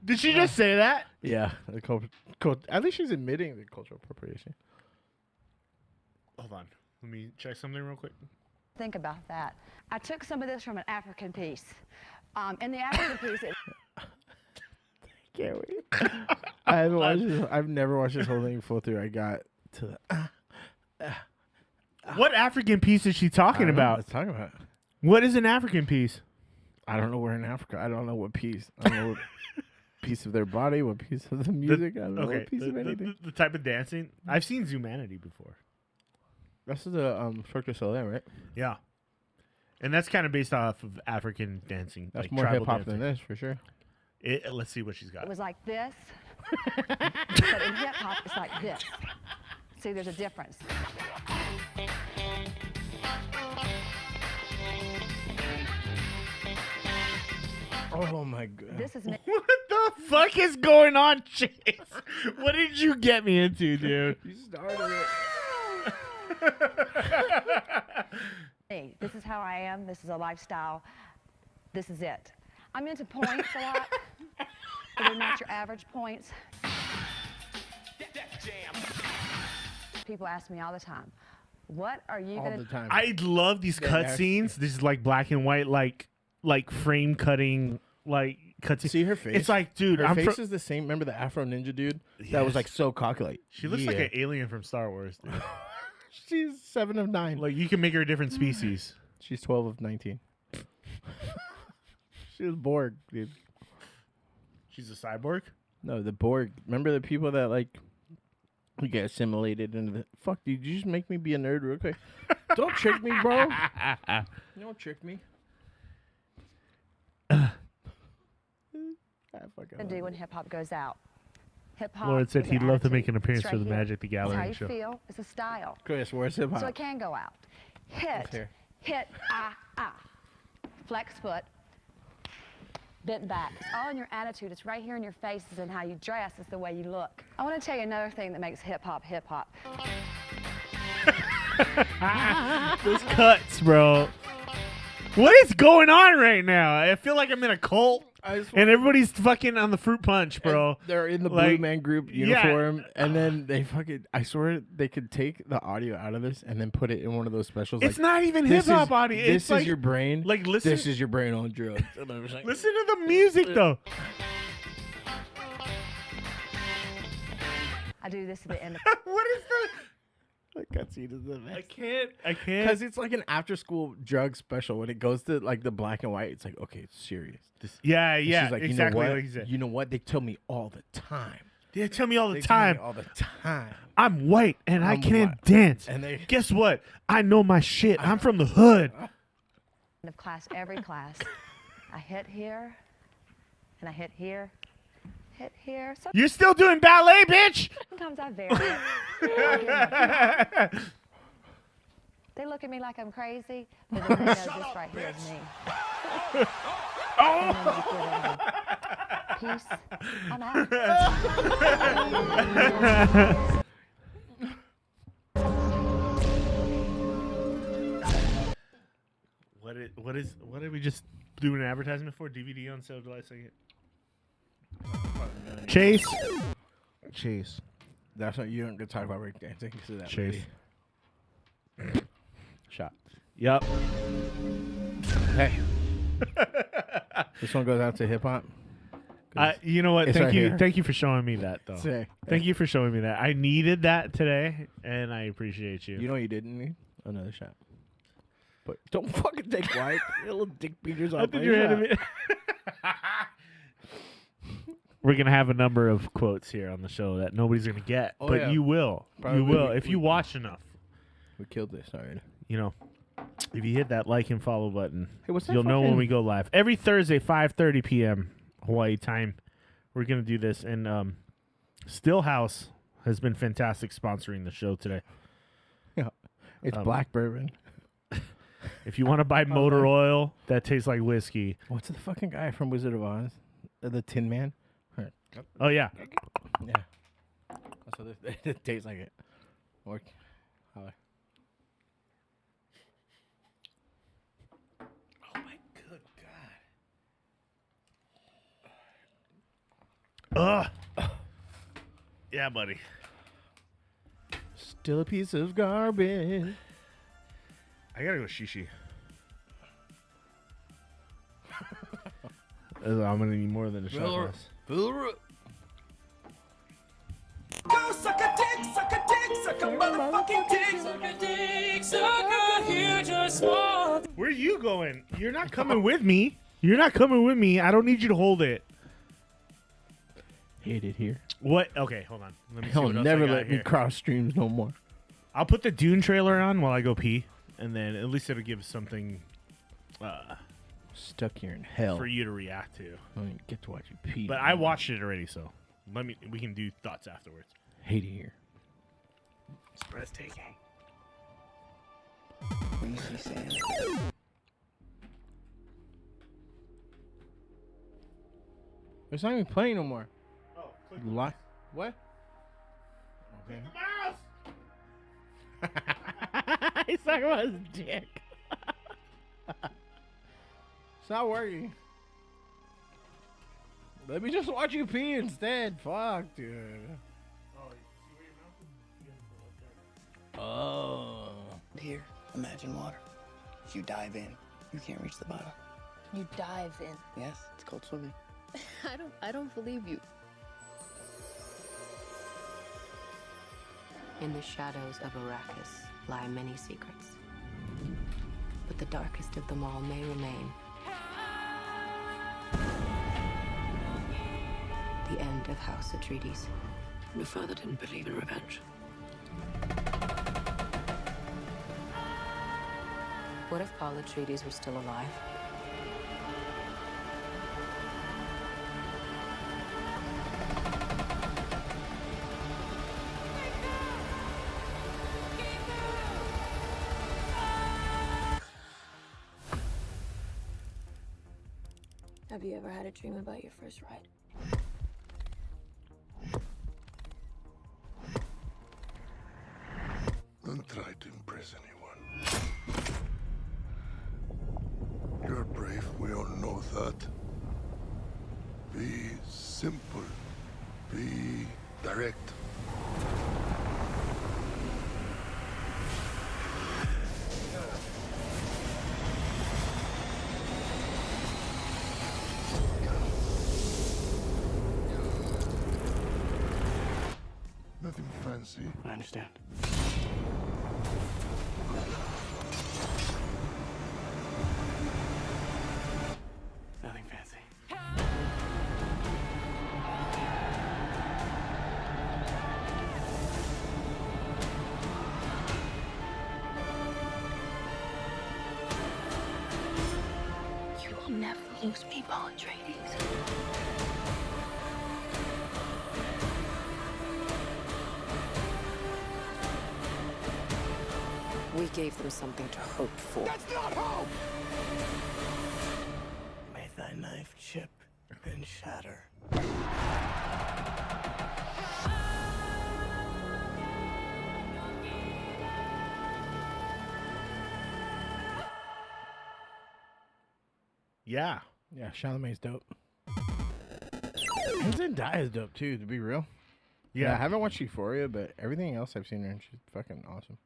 Did she just say that? Yeah, at least she's admitting the cultural appropriation. Hold on. Let me check something real quick. Think about that. I took some of this from an African piece. In the African piece, Can't wait. I haven't watched this. I've never watched this whole thing full through. I got to the. What African piece is she talking about? Let's talk about. What is an African piece? I don't know where in Africa. I don't know what piece. I don't know what piece of their body, what piece of the music. I don't know what piece of anything. The type of dancing. I've seen Zumanity before. That's the Cirque du Soleil, right? Yeah. And that's kind of based off of African dancing. That's like more tribal hip hop dancing. than this, for sure. Let's see what she's got. it was like this. But in hip hop, it's like this. See, there's a difference. Oh my god. This is me. What the fuck is going on, Chase? What did you get me into, dude? You started Hey, this is how I am. This is a lifestyle. This is it. I'm into points a lot, but they're not your average points. People ask me all the time, what are you all going the to... time. I love these cutscenes. This is like black and white, like frame cutting, like cutscenes. See her face? It's like, dude, her I'm face is the same. Remember the Afro Ninja dude that was like so cocky? Like, She looks like an alien from Star Wars, dude. She's 7 of 9. Like, you can make her a different species. She's 12 of 19. She was Borg, dude. She's a cyborg? No, the Borg. Remember the people that like we get assimilated into the fuck, dude, you just make me be a nerd real quick. Don't trick me, bro. Don't trick me. do when hip-hop goes out? Hip-hop Lord said is he'd an love to make attitude. an appearance It's for right the here. Magic the Gathering It's show. how you feel. It's a style. Chris, where's hip hop? So it can go out. Hit, here. hit, flex foot, bent back. It's all in your attitude. It's right here in your faces and how you dress. It's the way you look. I want to tell you another thing that makes hip hop hip hop. Those cuts, bro. What is going on right now? I feel like I'm in a cult. And everybody's fucking on the fruit punch, bro. And they're in the Blue Man Group uniform, and then they fucking. I swear they could take the audio out of this and then put it in one of those specials. It's not even hip hop audio. This It's is like, your brain. Like listen. This is your brain on drugs. And I was like, listen to the music though. I do this at the end of What is the? that cutscene is the best. I can't. Because it's like an after-school drug special. When it goes to like the black and white, it's like, okay, it's serious. Yeah, This yeah, is like, exactly you know what? like you said. You know what? They tell me all the time. They tell me all the They tell me time. all the time. I'm white and I I'm can't white. dance. And they- Guess what? I know my shit. I'm from the hood. of class, every class. I hit here, and I hit here, hit here. You're still doing ballet, bitch. Sometimes I vary. it. They look at me like I'm crazy, but then they know this right here is me. Peace. I'm out. What did we just do an advertisement for? DVD on sale July 2nd. Chase. That's what you don't get to talk about breakdancing. So that Chase. lady. Shot. Yep. Hey. This one goes out to hip hop. You know what? It's Thank right you. here. Thank you for showing me that, though. Say. Thank you for showing me that. I needed that today, and I appreciate you. You know what you didn't need? Another shot. But don't fucking take white. Little dick beaters on I think you're ahead of me. We're gonna have a number of quotes here on the show that nobody's gonna get, Oh, but yeah. you will. Probably you will we- if you watch enough. We killed this already. You know, if you hit that like and follow button, Hey, what's that you'll know when fucking- we go live every Thursday, 5:30 p.m. Hawaii time. We're gonna do this, and Stillhouse has been fantastic sponsoring the show today. Yeah, it's black bourbon. If you want to buy motor oil that tastes like whiskey, What's the fucking guy from Wizard of Oz? The Tin Man. oh yeah, Yeah. That's what it tastes like it. Or, holler. oh my good god. Yeah, buddy. Still a piece of garbage. I gotta go shishi. I'm gonna need more than a shot glass. Go suck a dick, suck a dick, suck a motherfucking dick, suck a dick, suck a huge or small. Where are you going? You're not coming with me. You're not coming with me. I don't need you to hold it. Hate it here. What? Okay, hold on. Let me see He'll what else never I got let me here. cross streams no more. I'll put the Dune trailer on while I go pee, and then at least it'll give something Stuck here in hell. for you to react to. I don't even get to watch you pee. But I watched it already, so we can do thoughts afterwards. Hate it here. It's breathtaking. When you see sand. It's not even playing no more. Oh, click What? Okay. the mouse. He's talking about his dick. It's not working. Let me just watch you pee instead. Fuck, dude. Oh. Here, imagine water. If you dive in, you can't reach the bottom. You dive in. Yes, it's called swimming. I don't believe you. In the shadows of Arrakis lie many secrets. But the darkest of them all may remain. The end of House Atreides. Your father didn't believe in revenge. What if Paul Atreides were still alive? Have you ever had a dream about your first ride? Don't try to impress anyone. You're brave, we all know that. Be simple. Be direct. Nothing fancy. I understand. Nothing fancy. You will never lose me, Paul Atreides. We gave them something to hope for. That's not hope! May thy knife chip and shatter. Yeah. Yeah, Chalamet's dope. And Zendaya's dope too, to be real. Yeah. I haven't watched Euphoria, but everything else I've seen her in, she's fucking awesome.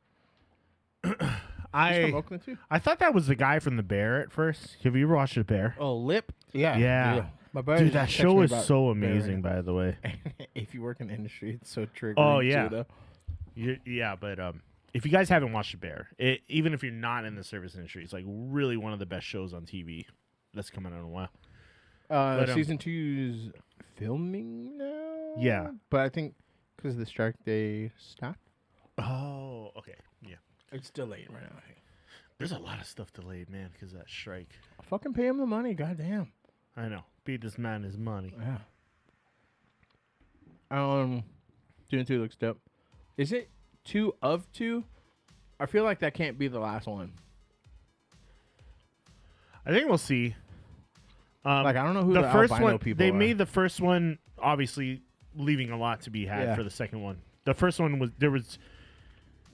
I from Oakland too? I thought that was the guy from The Bear at first. Have you ever watched The Bear? Oh, Lip? Yeah. Yeah. My buddy Dude, that texted show me is about so Bear amazing, right by the way. If you work in the industry, it's so triggering. Oh yeah, too, though. Yeah. But if you guys haven't watched The Bear, even if you're not in the service industry, it's like really one of the best shows on TV that's coming out in a while. But, Season 2's filming now. Yeah. But I think because of the strike, they stopped. Oh, okay. Yeah. It's delayed right now. I think. There's a lot of stuff delayed, man, because of that strike. Fucking pay him the money, goddamn. I know. Beat this man his money. Yeah. Dune 2 looks dope. Is it 2 of 2? I feel like that can't be the last one. I think we'll see. Like, I don't know who the the first albino one. people They are. made the first one, obviously, leaving a lot to be had Yeah. for the second one. The first one was.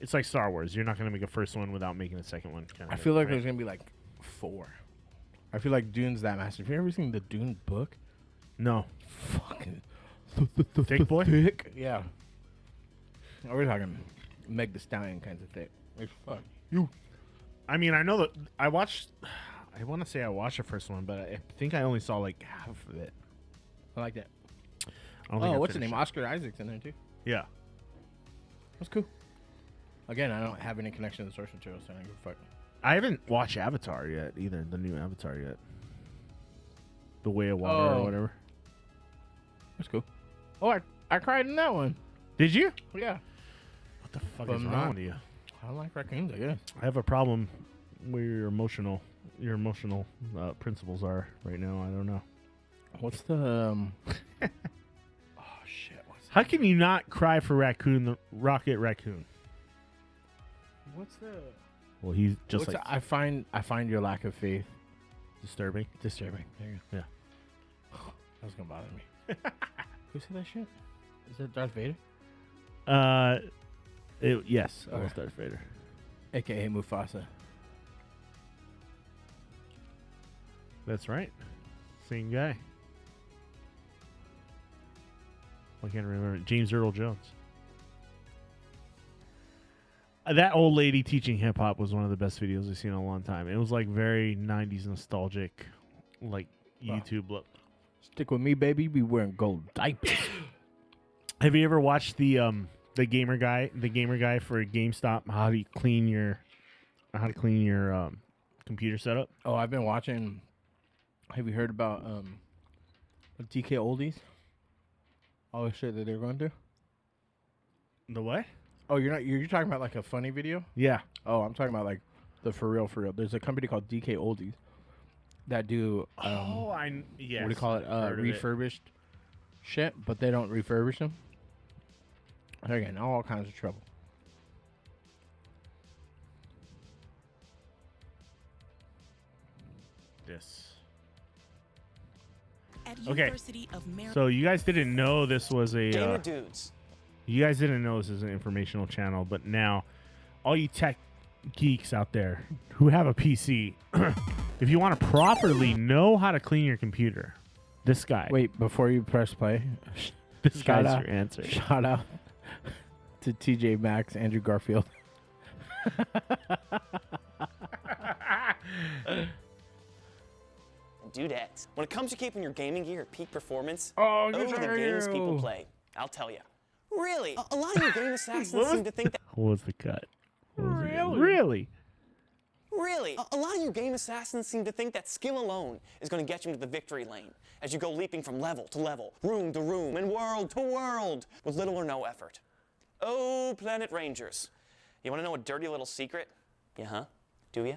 It's like Star Wars. You're not going to make a first one without making a second one. Kind I of feel like right? there's going to be like 4. I feel like Dune's that massive. Have you ever seen the Dune book? No. Fucking Thick boy? thick. Yeah. Oh, we're talking Meg the Stallion kinds of thick. Like, fuck you. I mean, I know that I watched. I want to say I watched the first one, but I think I only saw like half of it. I like that. I don't think I what's the name? finished Oscar Isaac's in there too. Yeah. That's cool. Again, I don't have any connection to the source material, so I don't give a fuck. I haven't watched Avatar yet either. The new Avatar yet. The Way of Water Oh. or whatever. That's cool. Oh, I cried in that one. Did you? Yeah. What the fuck But is I'm wrong not- with you? I don't like raccoons, I guess. I have a problem where your emotional principles are right now. I don't know. What's the oh shit? How can you not cry for Rocket Raccoon? What's the? Well, he's just What's like I find your lack of faith disturbing. disturbing. There you go. Yeah. That was gonna bother me. Who said that shit? Is that Darth Vader? Yes, it was Okay. Darth Vader. AKA Mufasa. That's right. Same guy. I can't remember. James Earl Jones. That old lady teaching hip hop was one of the best videos I've seen in a long time. It was like very 90s nostalgic, like YouTube look. Stick with me, baby. Be wearing gold diapers. Have you ever watched the gamer guy for GameStop? How to clean your computer setup? Oh, I've been watching. Have you heard about DK Oldies? All the shit that they're going through. The what? Oh, you're talking about like a funny video? Yeah. Oh, I'm talking about like the for real. There's a company called DK Oldies that do yes. what do you call it? Heard of it. Refurbished shit, but they don't refurbish them. They're getting all kinds of trouble. This. at Okay. University of Maryland. So you guys didn't know this was a. Gamer dudes. You guys didn't know this is an informational channel, but now, all you tech geeks out there who have a PC, if you want to properly know how to clean your computer, this guy. Wait, before you press play, This shout guy's out- your answer. Shout out to TJ Maxx, Andrew Garfield. Dudettes. When it comes to keeping your gaming gear at peak performance, oh, those are the games people play. I'll tell you. Really? A lot of your game assassins seem to think that. What was the cut? Really? Really? A lot of your game assassins seem to think that skill alone is going to get you into the victory lane as you go leaping from level to level, room to room, and world to world with little or no effort. Oh, Planet Rangers. You want to know a dirty little secret? Yeah, huh? Do you?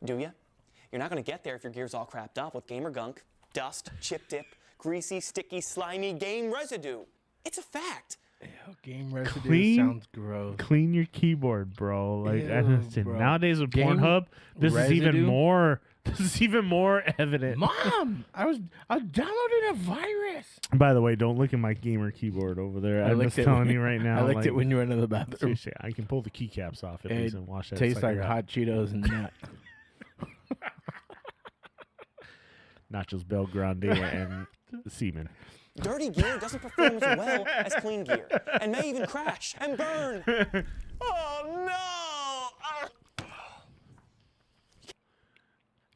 Do you? You're not going to get there if your gear's all crapped up with gamer gunk, dust, chip dip, greasy, sticky, slimy game residue. It's a fact. Ew, game residue sounds gross. Clean your keyboard, bro. Like I Ew, understand. bro. Nowadays with Game Pornhub, this is even residue? more. This is even more evident. Mom, I downloaded a virus. By the way, don't look at my gamer keyboard over there. I'm just telling you right now. I licked like, it when you went to the bathroom. Seriously, I can pull the keycaps off at least and wash that. Tastes sucker like out. hot Cheetos and nut. Nachos Bel Grande and semen. Dirty gear doesn't perform as well as clean gear and may even crash and burn. Oh, no!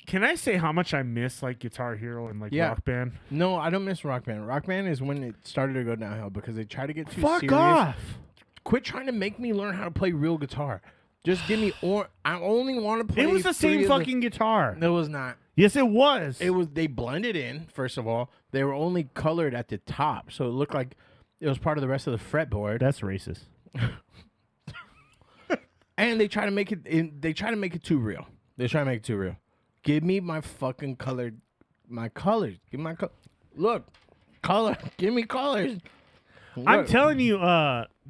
Can I say how much I miss like Guitar Hero and like Rock Band? No, I don't miss Rock Band. Rock Band is when it started to go downhill because they try to get too Fuck serious. off. Quit trying to make me learn how to play real guitar. Just give me I only want to play. It was the same fucking guitar. No, it was not. Yes, it was. It was. They blended in. First of all, they were only colored at the top, so it looked like it was part of the rest of the fretboard. That's racist. And they try to make it. They try to make it too real. They try to make it too real. Give me my fucking colored, my colors. Give me my look, color. Give me colors. I'm Look. telling you,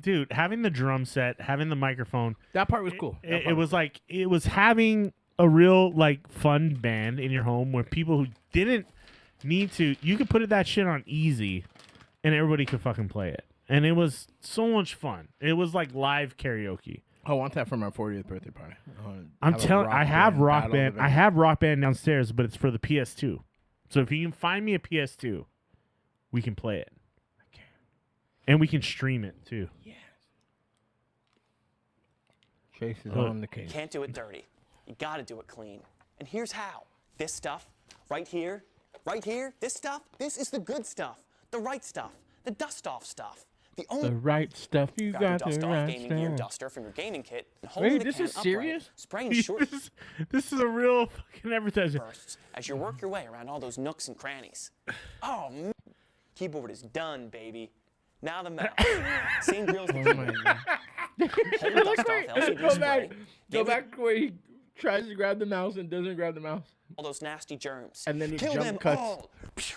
dude, having the drum set, having the microphone, That part was cool. it was like it was having a real like fun band in your home where people who didn't need to, you could put that shit on easy, and everybody could fucking play it, and it was so much fun. It was like live karaoke. I want that for my 40th birthday party. I'm telling, I have Rock Band. I I have Rock Band downstairs, but it's for the PS2. So if you can find me a PS2, we can play it. And we can stream it too. Yes. Chase is Oh. on the case. You can't do it dirty. You gotta do it clean. And here's how. This stuff, right here, this stuff, this is the good stuff. The right stuff. The dust-off stuff. The only The right stuff. You grab your got the dust-off right gaming gear stuff. duster from your gaming kit and hold Wait, the this can is upright, serious? spraying short This is a real fucking advertisement. bursts as you work your way around all those nooks and crannies. Oh, keyboard is done, baby. Now the mouse. Same drills. Oh my God. Hold dust off LCD Go spray. back. Go Give it back where he tries to grab the mouse and doesn't grab the mouse. all those nasty germs. And then he Kill jump them cuts. all.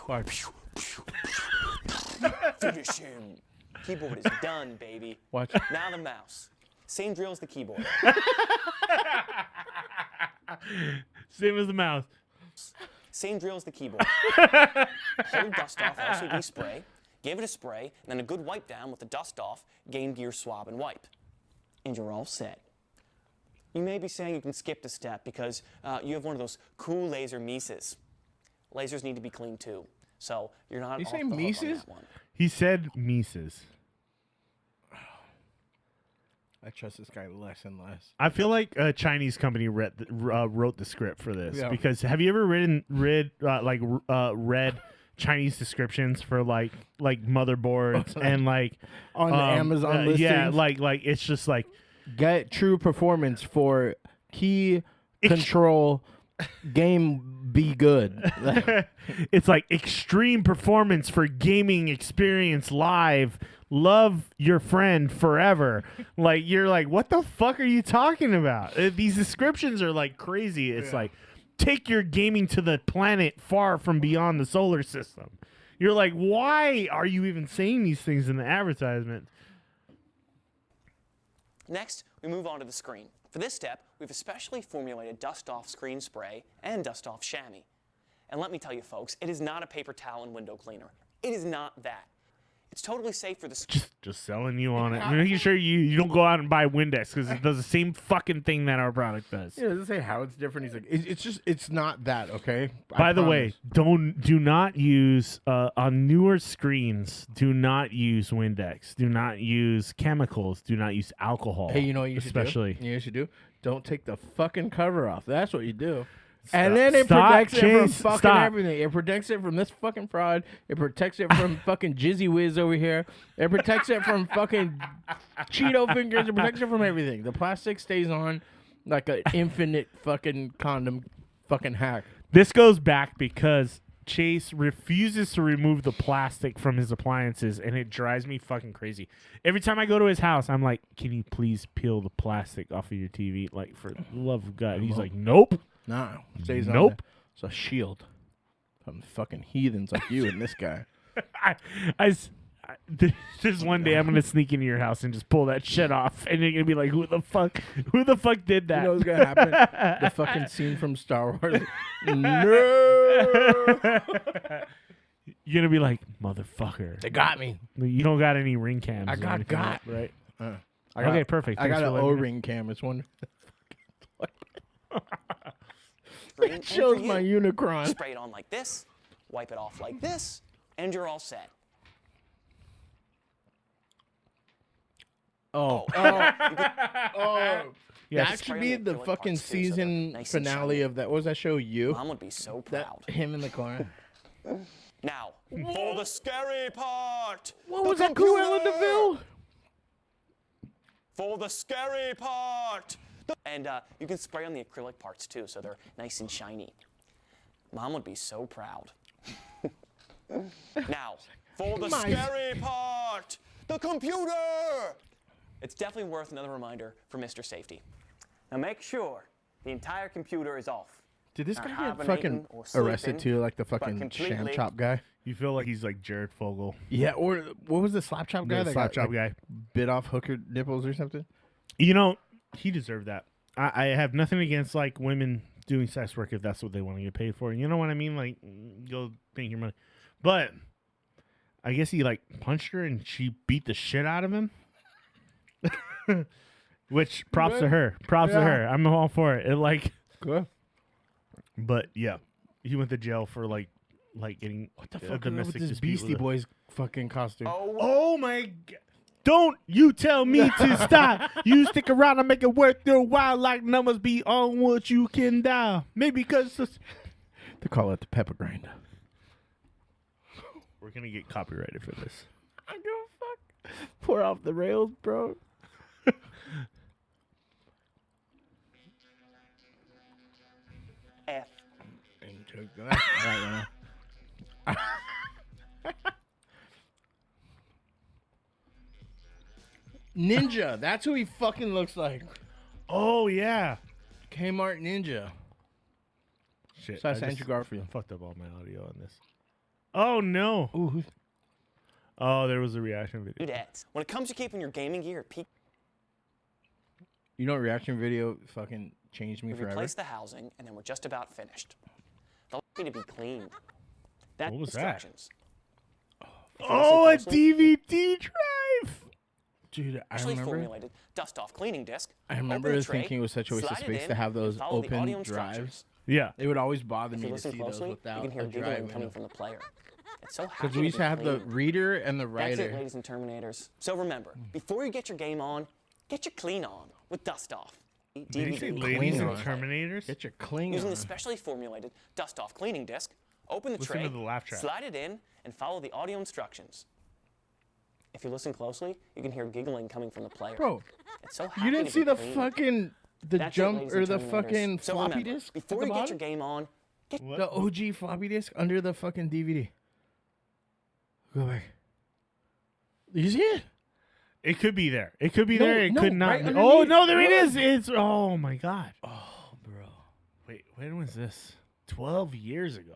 Watch. Finish him. Keyboard is done, baby. Watch. Now the mouse. Same drill as the keyboard. Same as the mouse. Same drill as the keyboard. Hold dust off LCD spray. Give it a spray, and then a good wipe down with the dust off Game Gear swab and wipe. And you're all set. You may be saying you can skip the step because you have one of those cool laser Mises. Lasers need to be cleaned too. So you're not You off say the hook on Mises? that one. He said Mises. I trust this guy less and less. I feel like a Chinese company wrote the script for this Yeah. because have you ever read Chinese descriptions for like motherboards and like On the Amazon yeah, listings? like it's just like Get true performance for key control game be good. it's like extreme performance for gaming experience live. Love your friend forever. Like you're like, what the fuck are you talking about? These descriptions are like crazy. It's like take your gaming to the planet far from beyond the solar system. You're like, why are you even saying these things in the advertisement? Next, we move on to the screen. For this step, we've especially formulated dust-off screen spray and dust-off chamois. And let me tell you, folks, it is not a paper towel and window cleaner. It is not that. It's totally safe for the... Just selling you on it. Making sure you don't go out and buy Windex because it does the same fucking thing that our product does. Yeah, does it say how it's different? He's like, it's not that, okay? By the way, do not use on newer screens. Do not use Windex. Do not use chemicals. Do not use alcohol. Hey, you know what you should do? especially. You know what you should do? Don't take the fucking cover off. That's what you do. And then it protects it from fucking everything. It protects it from this fucking fraud. It protects it from fucking Jizzy Whiz over here. It protects it from fucking Cheeto fingers. It protects it from everything. The plastic stays on like an infinite fucking condom fucking hack. This goes back because Chase refuses to remove the plastic from his appliances, and it drives me fucking crazy. Every time I go to his house, I'm like, can you please peel the plastic off of your TV? Like, for the love of God. He's like, nope. No, stays on Nope. there. It's a shield from fucking heathens like you and this guy. There's one day I'm gonna sneak into your house and just pull that shit off, and you're gonna be like, "Who the fuck did that?" You know what's gonna happen? The fucking scene from Star Wars. No. You're gonna be like, "Motherfucker, They got me. You don't got any ring cams." I or got anything, got. right? Okay, perfect. I Thanks got for an letting me know. O-ring cam. It's wonderful. It It shows my Unicron. Spray it on like this, wipe it off like this, and you're all set. Oh. Yes. That should be the fucking season finale of that. What was that show? You? Mom would be so proud. Him in the car. Now, for the scary part. What was that, Cruella DeVille? For the scary part. And you can spray on the acrylic parts too, so they're nice and shiny. Mom would be so proud. Now, for the scary part, the computer! It's definitely worth another reminder for Mr. Safety. Now make sure the entire computer is off. Did this Not guy get hibernating fucking or sleeping, arrested too, like the but fucking sham completely- chop guy? You feel like he's like Jared Fogle. Yeah, or what was the slap chop guy? The that slap got, chop like, guy. bit off hooker nipples or something? You know, he deserved that. I have nothing against like women doing sex work if that's what they want to get paid for. You know what I mean? Like, go make your money. But I guess he like punched her and she beat the shit out of him. Which props to her. Props to her. I'm all for it. It like good. But yeah, he went to jail for like getting What the a fuck is up with domestic this dispute Beastie with her. Boys fucking costume? Oh my God. Don't you tell me to stop. You stick around and make it worth your while like numbers be on what you can dial. Maybe because They call it the pepper grinder. we're going to get copyrighted for this. I give a fuck. Pour off the rails, bro. F. Ninja. That's who he fucking looks like. Oh, yeah. Kmart Ninja. Shit. So that's I Andrew Garfield. fucked up all my audio on this. Oh, no. Ooh. Oh, there was a reaction video. Dudettes. When it comes to keeping your gaming gear at peak, You know, reaction video fucking changed me we forever. replace the housing, and then we're just about finished. They'll need to be cleaned. That's What was that? instructions. Oh, a DVD drive. Dude, I Actually remember. formulated dust-off cleaning disc. I remember open the tray, thinking it was such a waste of slide it space in, to have and those follow the audio open instructions. drives. Yeah. It would always bother If me you to see listen those closely, without you can hear a giggling drive coming from the player. It's so happy Because we used to have the clean. reader and the That's it, writer. ladies and Terminators. So remember, before you get your game on, get your clean on with Dust Off. Did you say DVD ladies and on. Terminators? Get your clean Using on. the specially formulated Dust Off cleaning disc, open the Listen tray, to the laugh track. slide it in, and follow the audio instructions. If you listen closely, you can hear giggling coming from the player. Bro, it's so happy you didn't to see be the clean. fucking the That's it, jump ladies or and the Terminators. fucking So floppy remember, disk before at the you get bottom? your game on, get The OG floppy disk under the fucking DVD. Go back. You see it? It could be there. It could be No, there. It no, could not. right be. underneath. Oh, no, there it Look. is. It's, oh, my God. Oh, bro. Wait, when was this? 12 years ago.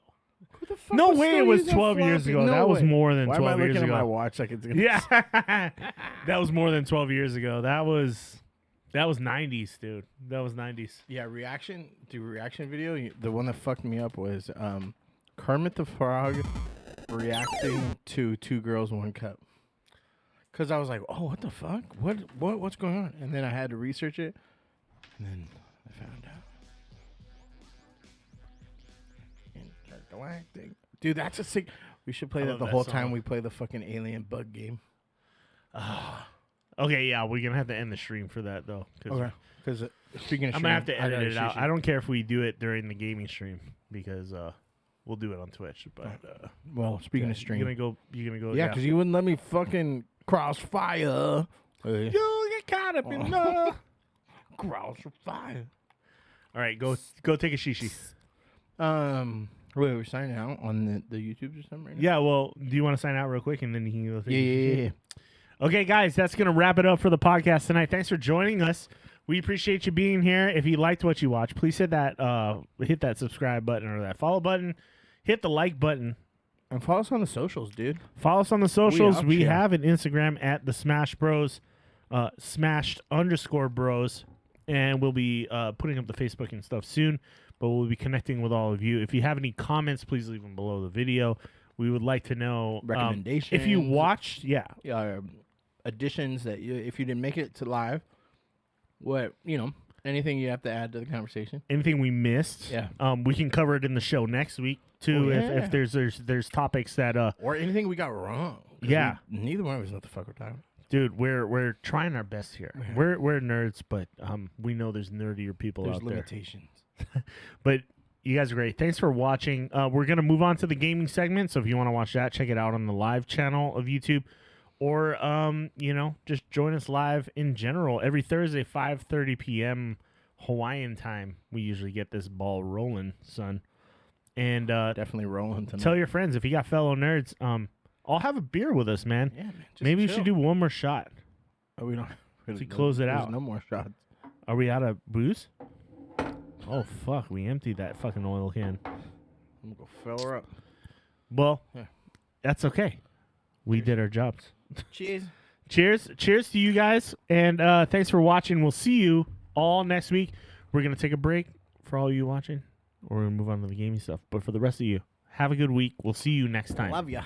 Who the fuck No was way still it was using 12 years floppy? ago. No That was way. more than Why 12 am I years looking ago. at my watch like it's gonna Yeah. That was more than 12 years ago. That was 90s, dude. That was 90s. Yeah, reaction video. The one that fucked me up was Kermit the Frog reacting to Two Girls, One Cup. Because I was like, oh, what the fuck? What's going on? And then I had to research it. And then I found out. Intergalactic. Dude, that's a sick... We should play that the whole time we play the fucking alien bug game. Okay, yeah, we're going to have to end the stream for that, though. Okay. Because speaking of I'm stream, going to have to edit it out. shoot I don't care if we do it during the gaming stream because we'll do it on Twitch. But well, speaking of stream. You're going to go... Yeah, because you wouldn't let me fucking crossfire. You get caught up in love. Crossfire. All right, go take a shishi. Wait, we're signing out on the YouTube or something right now? Yeah, well, do you want to sign out real quick and then you can go take a shishi? Yeah. Okay, guys, that's going to wrap it up for the podcast tonight. Thanks for joining us. We appreciate you being here. If you liked what you watched, please hit that subscribe button or that follow button. Hit the like button. And follow us on the socials, dude. Follow us on the socials. We have an Instagram at the Smash Bros, smashed_bros. And we'll be putting up the Facebook and stuff soon. But we'll be connecting with all of you. If you have any comments, please leave them below the video. We would like to know recommendations. If you watched, additions that if you didn't make it to live, anything you have to add to the conversation, anything we missed, we can cover it in the show next week too. If there's topics that or anything we got wrong, neither one of us know what the fuck we're talking. Dude, we're trying our best here. Yeah. We're nerds, but we know there's nerdier people out there. There's limitations. But you guys are great. Thanks for watching. We're going to move on to the gaming segment. So if you want to watch that, check it out on the live channel of YouTube. Or, just join us live in general. Every Thursday, 5:30 p.m. Hawaiian time, we usually get this ball rolling, son. And definitely rolling tonight. Tell your friends, if you got fellow nerds, I'll have a beer with us, man. Yeah, man. Maybe we should do one more shot. Oh, we don't. To close it out. No more shots. Are we out of booze? Oh, fuck. We emptied that fucking oil can. I'm going to go fill her up. Well, that's okay. We did our jobs. Cheers. Cheers to you guys. And thanks for watching. We'll see you all next week. We're going to take a break for all you watching. Or we're going to move on to the gaming stuff. But for the rest of you, have a good week. We'll see you next time. Love ya.